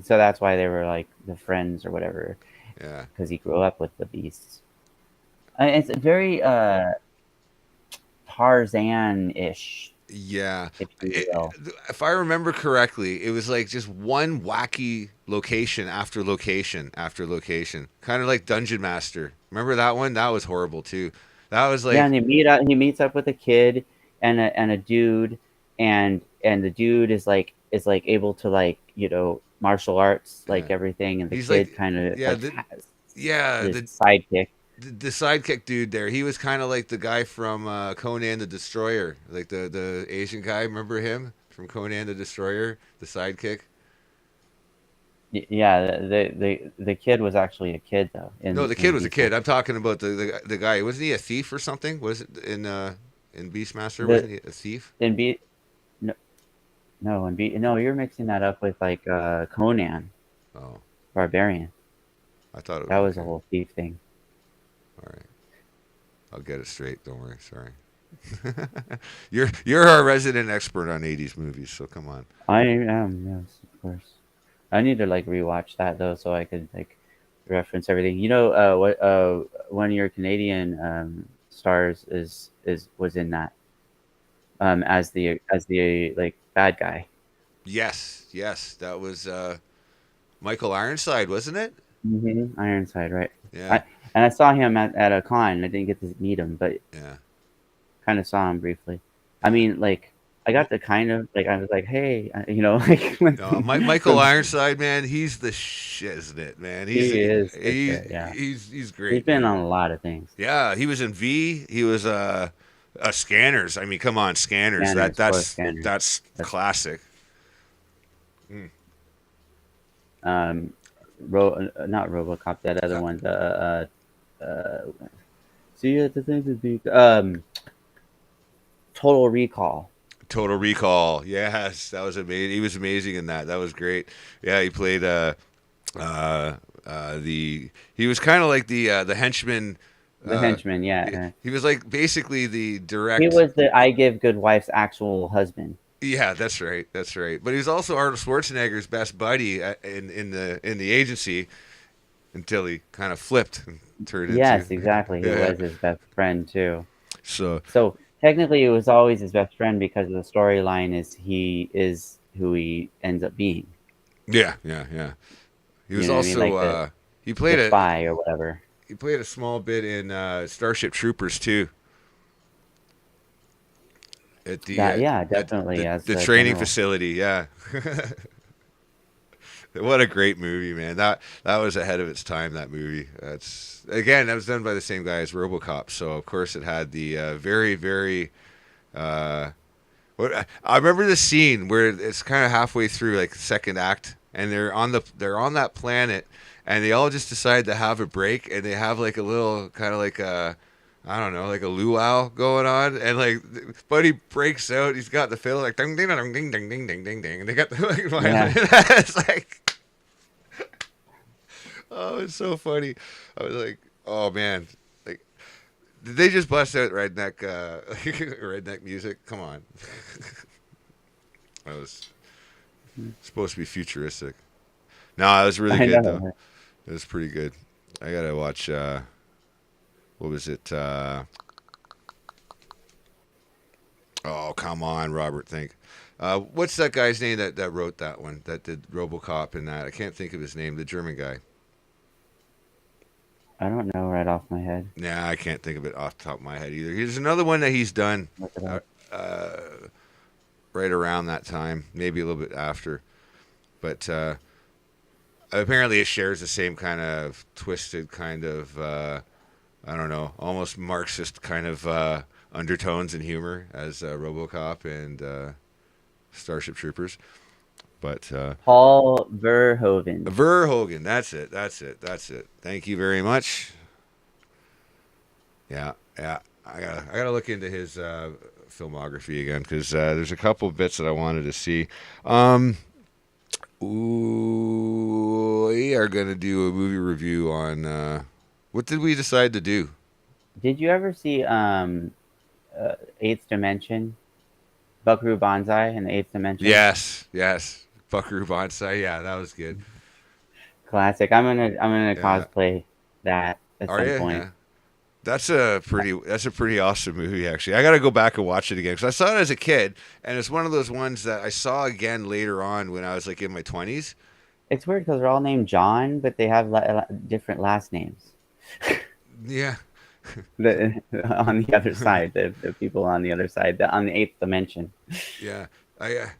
So that's why they were like the friends or whatever. Yeah. Because he grew up with the beasts. It's very Tarzan-ish. Yeah. If I remember correctly, it was like just one wacky location after location after location. Kind of like Dungeon Master. Remember that one? That was horrible too. That was like and he meets up with a kid and a dude, and the dude is like able to like martial arts like everything, and the kid kind of the sidekick. the sidekick dude there, he was kind of like the guy from Conan the Destroyer, like the Asian guy. Remember him from Conan the Destroyer, the sidekick? Yeah, the kid was actually a kid though No, the kid in was a kid. Beastmaster. I'm talking about the guy. Wasn't he a thief or something? Was it in Beastmaster? The Wasn't he a thief? in Be no, no, you're mixing that up with like Conan Oh, Barbarian. I thought it That was was a okay. whole thief thing. All right, I'll get it straight. Don't worry. Sorry. You're our resident expert on '80s movies, so come on. I am, yes, of course. I need to like rewatch that though, so I could like reference everything. You know, what one of your Canadian stars is was in that as the like bad guy. Yes, yes, that was Michael Ironside, wasn't it? Ironside, right? Yeah, I and I saw him at a con. I didn't get to meet him, but yeah. kind of saw him briefly. I mean, like I got the kind of like I was like, hey, you know, like No, Michael from Ironside, man, he's the shiznit, man. he is the shit. Yeah, He's he's great, been man. on a lot of things. Yeah, he was in V. He was Scanners. I mean, come on, Scanners. Scanners, of course, scanners. That's That's classic. Mm. um, not RoboCop. That other Uh, one. The see you at the thing to be Total Recall. Total Recall. Yes, that was amazing. He was amazing in that. That was great. Yeah, he played uh the he was kind of like the henchman. The Uh, henchman. Yeah, he was like basically the he direct. was the I Give Good Wife's actual husband. Yeah, that's right. That's right. But he was also Arnold Schwarzenegger's best buddy in the agency until he kind of flipped and turned into. Yes, exactly. He Yeah. was his best friend too. So So technically, it was always his best friend because the storyline is he is who he ends up being. yeah, yeah, yeah. He You was know what I mean? also Like he the played spy or whatever. a small bit in Starship Troopers too. At the That yeah, at definitely as the a training general. facility. Yeah. What a great movie, man! That was ahead of its time. That movie. That's again, that was done by the same guy as RoboCop. So of course it had the very very. What I remember the scene where it's kind of halfway through, like the second act, and they're on that planet, and they all just decide to have a break, and they have like a little kind of like a. I don't know, like a luau going on, and like Buddy breaks out. He's got the fiddle like ding ding ding ding ding ding ding ding ding, and they got the like violin. Yeah, It's like oh, it's so funny. I was like, oh man, like did they just bust out redneck redneck music? Come on, that was supposed to be futuristic. No, it was really I good though. know. It was pretty good. I gotta watch. What was it? Oh, come on, Robert. Think. What's that guy's name that wrote that one? That did RoboCop and that? I can't think of his name. The German guy. I don't know right off my head. Nah, I can't think of it off the top of my head either. There's another one that he's done Look it uh, up. uh, right around that time, maybe a little bit after. But apparently, it shares the same kind of twisted kind of. I don't know, almost Marxist kind of undertones and humor as RoboCop and Starship Troopers. But Paul Verhoeven. Verhoeven, that's it, that's it. Thank you very much. Yeah, yeah. I gotta look into his filmography again because there's a couple bits that I wanted to see. We are gonna do a movie review on what did we decide to do? Did you ever see Eighth Dimension? Buckaroo Banzai and the Eighth Dimension? Yes, yes. Buckaroo Banzai. Yeah, that was good. Classic. I'm gonna Yeah. cosplay that at Are some you? point. Yeah. That's a pretty awesome movie actually. I got to go back and watch it again because I saw it as a kid and it's one of those ones that I saw again later on when I was like in my 20s. It's weird because they're all named John, but they have different last names. Yeah. On the other side, the people on the other side, on the Eighth Dimension. Yeah. I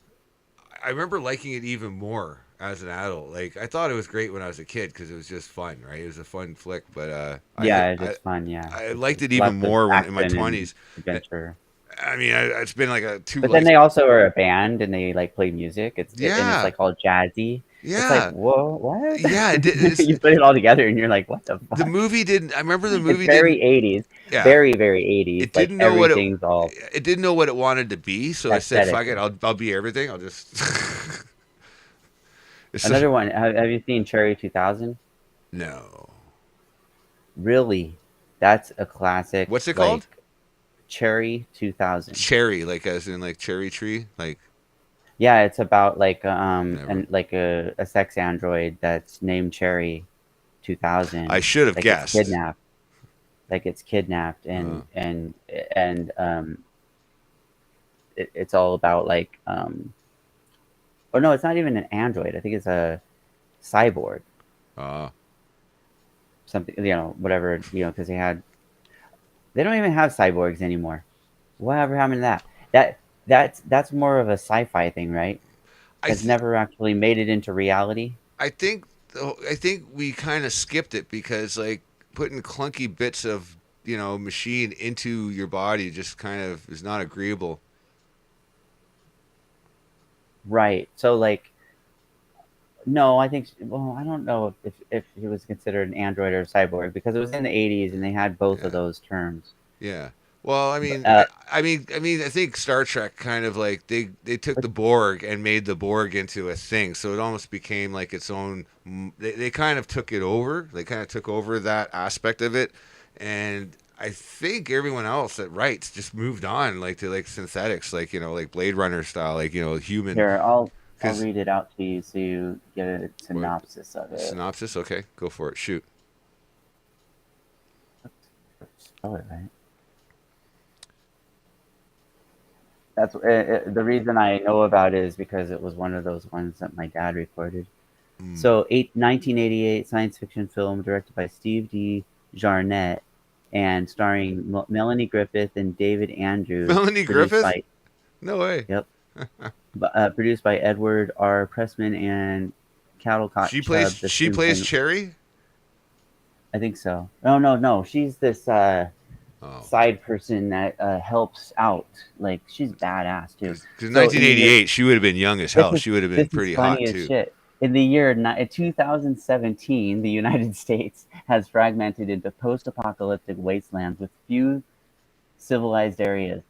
remember liking it even more as an adult. Like I thought it was great when I was a kid because it was just fun, right? It was a fun flick, but Yeah, it's fun. Yeah, I liked it it's even lots of more when in my action and 20s. adventure. I mean, it's been like a two But then like they also are a band and they like play music. And it's yeah, like all jazzy. It's like, yeah, whoa, what? yeah. It did, You put it all together and you're like, what the the fuck? movie didn't. I remember the It's movie very didn't. 80s, Yeah, very very 80s. it Like didn't know what everything's all it didn't know what it wanted to be. So it said, "Fuck it, aesthetically. I'll be everything. I'll just." it's just, Another one. Have you seen Cherry 2000? no. Really, that's a classic. What's it called? Like Cherry 2000. Cherry, like as in like cherry tree, like Yeah, it's about like never. a sex android that's named Cherry I 2000. should have Like it's guessed. kidnapped. Like it's kidnapped Uh, and it's all about like or no, it's not even an android. I think it's a cyborg. uh, Something, whatever, because they don't even have cyborgs anymore. Whatever happened to that? That's more of a sci-fi thing, right? I That's th- never actually made it into reality. I think I think we kind of skipped it because like putting clunky bits of machine into your body just kind of is not agreeable. Right. So like no, I think well, I don't know if he was considered an android or a cyborg because it was in the 80s and they had both of Yeah, those terms. yeah. Well, I But mean, I think Star Trek kind of like they took but the Borg and made the Borg into a thing, so it almost became like its own. They kind of took it over. They kind of took over that aspect of it, and I think everyone else that writes just moved on, like to like synthetics, like like Blade Runner style, like human. here, I'll Because read it out to you so you get a what synopsis of it. synopsis? Okay, go for it. Shoot. Spell it right. That's the reason I know about it is because it was one of those ones that my dad recorded. Hmm. So, 1988 science fiction film directed by Steve D. Jarnett and starring Melanie Griffith and David Andrews, Melanie produced Griffith? by No way. yep, produced by Edward R. Pressman and Caldecott Chubb. The She plays screenplay, Cherry. I think so. No, no, no. She's this Oh, side person that helps out. Like she's badass too. because So in the year 1988 she would have been young as This hell. is She would have been this is pretty hot funny as too. shit. In the year 2017, the United States has fragmented into post-apocalyptic wastelands with few civilized areas.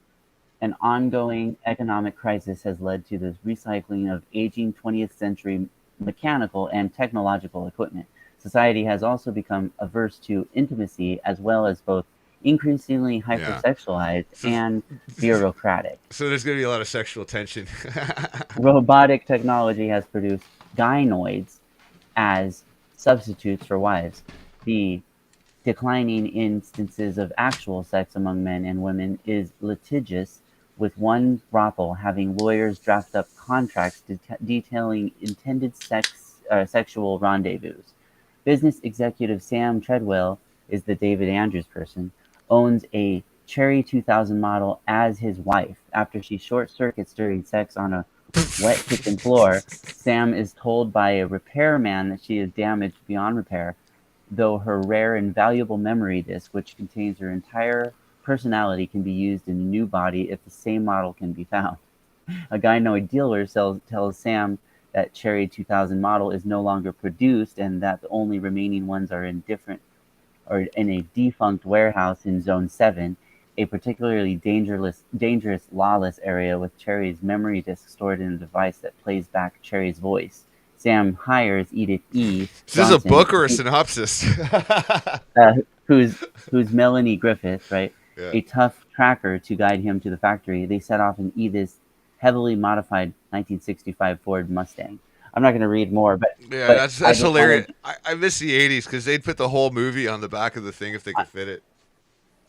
An ongoing economic crisis has led to the recycling of aging 20th century mechanical and technological equipment. Society has also become averse to intimacy as well as both increasingly Yeah. hypersexualized So, and bureaucratic. so there's gonna be a lot of sexual tension. Robotic technology has produced gynoids as substitutes for wives. The declining instances of actual sex among men and women is litigious, with one brothel having lawyers draft up contracts detailing intended sexual rendezvous. Business executive Sam Treadwell is the David Andrews person, owns a Cherry 2000 model as his wife. After she short circuits during sex on a wet kitchen floor, Sam is told by a repairman that she is damaged beyond repair, though her rare and valuable memory disk, which contains her entire personality, can be used in a new body if the same model can be found. A gynoid dealer tells Sam that Cherry 2000 model is no longer produced and that the only remaining ones are in a defunct warehouse in Zone 7, a particularly dangerous, lawless area with Cherry's memory disk stored in a device that plays back Cherry's voice. Sam hires Edith E. Is this a Johnson, book or a synopsis? uh, who's Melanie Griffith, right? Yeah. A tough tracker to guide him to the factory. They set off in Edith's heavily modified 1965 Ford Mustang. I'm not going to read more, Yeah, but I that's just hilarious. wanted. I miss the '80s because they'd put the whole movie on the back of the thing if they could fit it.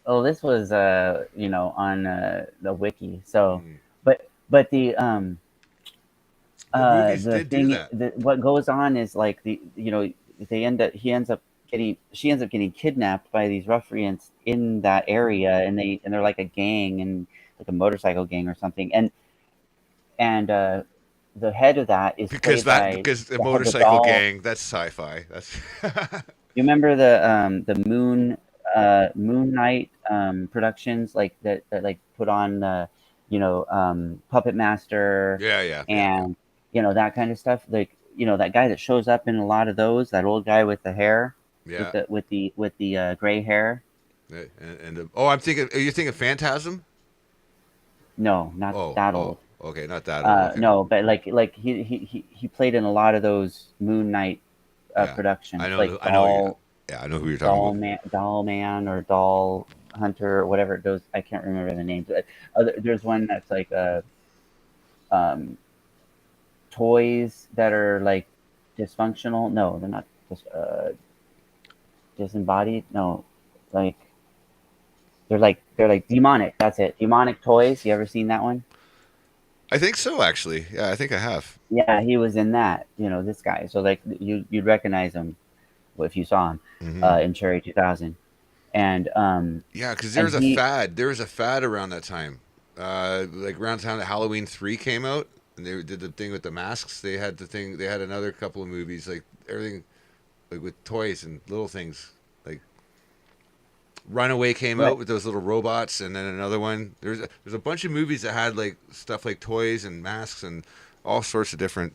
Oh, this was on the wiki. So, Mm. but The movies the did do thing that. what goes on is like she ends up getting kidnapped by these ruffians in that area, and they're like a gang and like a motorcycle gang or something, and the head of that is Because played by the the motorcycle doll. gang, that's sci-fi. That's You remember the Moon Knight productions like that like put on Puppet Master yeah, yeah, yeah, yeah, and that kind of stuff, like that guy that shows up in a lot of those, that old guy with the hair, yeah. with the gray hair. Oh, I'm thinking. Are you thinking Phantasm? No, not Oh, that oh, old. okay, not that old. Okay, No, but like he played in a lot of those Moon Knight yeah, productions, like you. Yeah, I know who you're talking about. Doll Man or Doll Hunter or whatever it goes. I can't remember the names. But there's one that's like um, toys that are like dysfunctional. No, they're not disembodied. No, like they're like demonic. That's it. Demonic toys. You ever seen that one? I think so, actually. Yeah, I think I have. Yeah, he was in that. This guy. So like you'd recognize him if you saw him Hmm. in Cherry 2000. And Yeah, because there and was a he fad. There was a fad around that time. Like around the time that Halloween 3 came out, and they did the thing with the masks. They had the thing. They had another couple of movies, like everything, like with toys and little things. Like Runaway came right out with those little robots, and then another one. There's a bunch of movies that had like stuff like toys and masks and all sorts of different.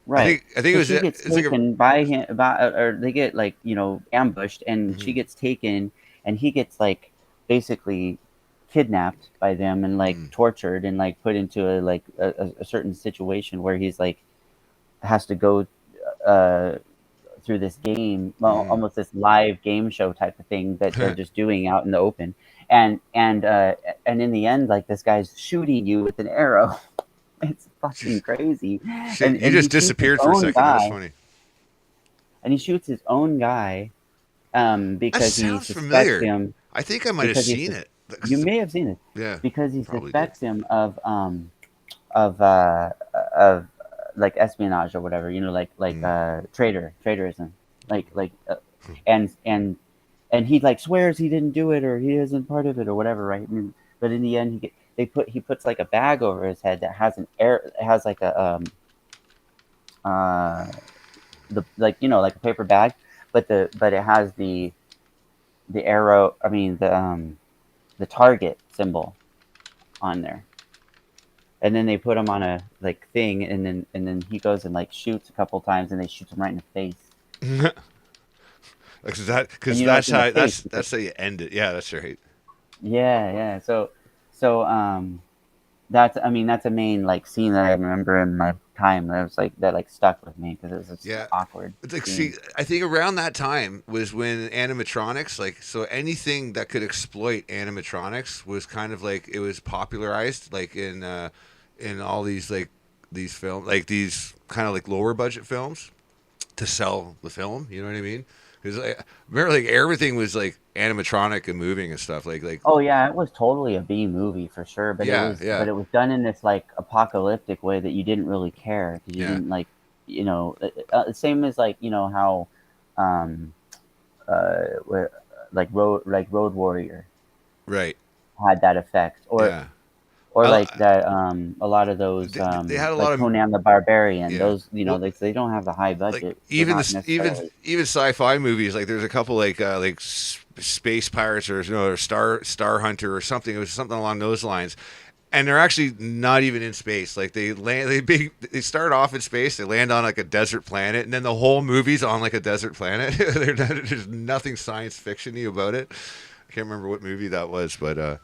right. I think it So was she gets it's like a taken by him, or they get like ambushed, and she mhm, gets taken, and he gets like basically kidnapped by them and like mm, tortured and like put into a certain situation where he's like has to go uh through this game, well, mm. almost this live game show type of thing that they're just doing out in the open. And in the end, like this guy's shooting you with an arrow. It's fucking Just, crazy. shit, you And he just shoots his disappeared for a own second. That was guy, funny. and he shoots his own guy That because he sounds suspects familiar. him I think I might have because seen it. you may have seen it Yeah, because he probably did. suspects him of uh of like espionage or whatever, Mm. traitorism, and he like swears he didn't do it or he isn't part of it or whatever, right? But in the end, he puts like a bag over his head that has has like a uh the like like a paper bag, but it has the arrow. I mean the target symbol on there. And then they put him on a like thing, and then he goes and like shoots a couple times, and they shoot him right in the face, and Because it's in the face because that's how you end it. Yeah, that's right. yeah. So that's, I mean, that's a main like scene that I remember in my time that was like that like stuck with me because it was just Yeah. awkward It's like, see, scene. I think around that time was when animatronics, like, so anything that could exploit animatronics was kind of like it was popularized, like in all these like these film, like these kind of like lower budget films to sell the film. You know what I mean? Because remember, like everything was like animatronic and moving and stuff. Oh yeah, it was totally a B movie for sure, Yeah, yeah, but it was done in this like apocalyptic way that you didn't really care because you yeah, didn't like same as like how um where like Road Warrior right, had that effect, yeah. or I, like that a lot of those they had a lot like of Conan the Barbarian, yeah. those Well, they don't have the high like budget, so even not this necessarily. even sci-fi movies, like there's a couple like space pirates or or star hunter or something. It was something along those lines, and they're actually not even in space. Like they start off in space, they land on like a desert planet, and then the whole movie's on like a desert planet. There's nothing science fictiony about it. I can't remember what movie that was, but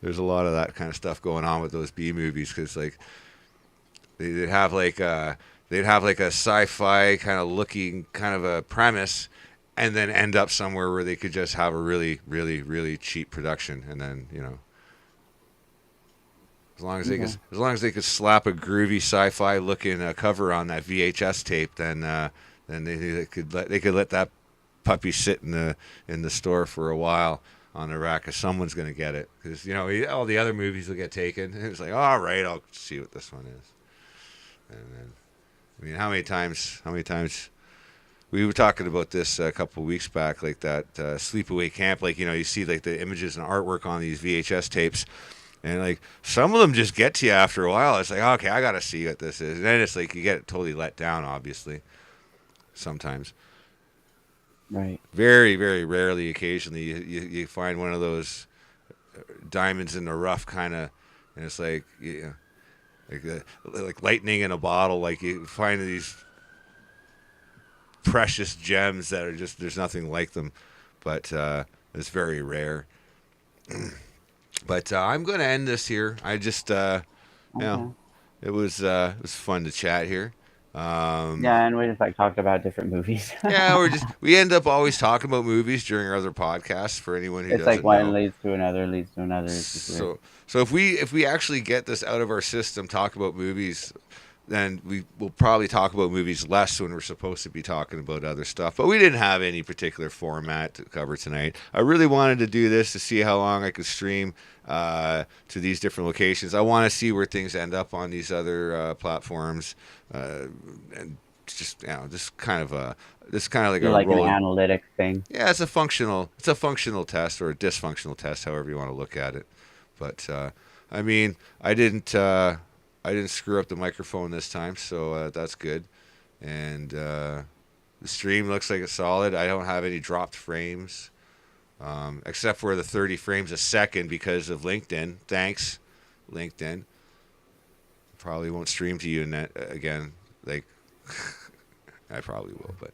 there's a lot of that kind of stuff going on with those B movies because like they'd have like they'd have like a sci-fi kind of looking kind of a premise, and then end up somewhere where they could just have a really, really, really cheap production, and then Okay. as long as they could slap a groovy sci-fi looking cover on that VHS tape, then they could let that puppy sit in the store for a while on the rack, because someone's going to get it, because all the other movies will get taken, and it's like, all right, I'll see what this one is. And then, I mean, how many times we were talking about this a couple of weeks back, like that sleepaway camp, like you see like the images and artwork on these VHS tapes, And like some of them just get to you after a while. It's like, okay, I gotta see what this is. And then it's like you get totally let down, obviously. Sometimes. Right. Very, very rarely, occasionally, you find one of those diamonds in the rough kind of, and it's like, like lightning in a bottle. Like you find these precious gems that are just, there's nothing like them. But it's very rare. But I'm going to end this here. I just, Okay. it was fun to chat here. Yeah, and we just like talked about different movies. Yeah, we end up always talking about movies during our other podcasts. For anyone who It's like doesn't one know, leads to another, leads to another. It's just weird. so if we actually get this out of our system, talk about movies, then we will probably talk about movies less when we're supposed to be talking about other stuff. But we didn't have any particular format to cover tonight. I really wanted to do this to see how long I could stream to these different locations. I want to see where things end up on these other platforms, and just kind of like You're a like an rolling. analytic thing. Yeah, it's a functional test or a dysfunctional test, however you want to look at it. But I mean, I didn't screw up the microphone this time, so that's good. And the stream looks like it's solid. I don't have any dropped frames, except for the 30 frames a second because of LinkedIn. Thanks, LinkedIn. Probably won't stream to you in that again. Like, I probably will, but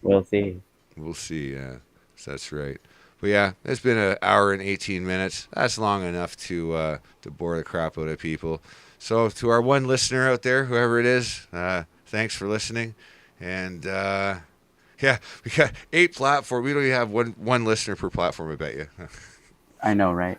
We'll see. we'll see. Yeah, so that's right. But yeah, it's been an hour and 18 minutes. That's long enough to bore the crap out of people. So to our one listener out there, whoever it is, thanks for listening. And yeah, we got 8 platforms. We don't even have one listener per platform. I bet you. I know, right?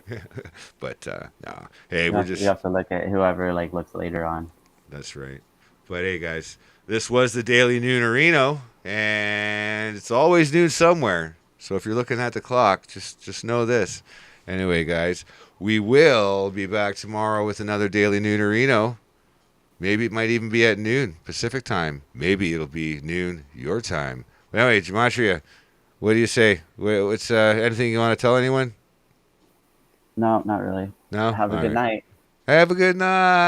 But no, hey, You we're have, you just. have to look at whoever like looks later on. That's right. But hey, guys, this was the Daily Noonerino, and it's always noon somewhere. So if you're looking at the clock, just know this. Anyway, guys, we will be back tomorrow with another Daily Noonerino. Maybe it might even be at noon Pacific time. Maybe it'll be noon your time. But anyway, Gematria, what do you say? What's anything you want to tell anyone? No, not really. No? Have a All good right. night. Have a good night.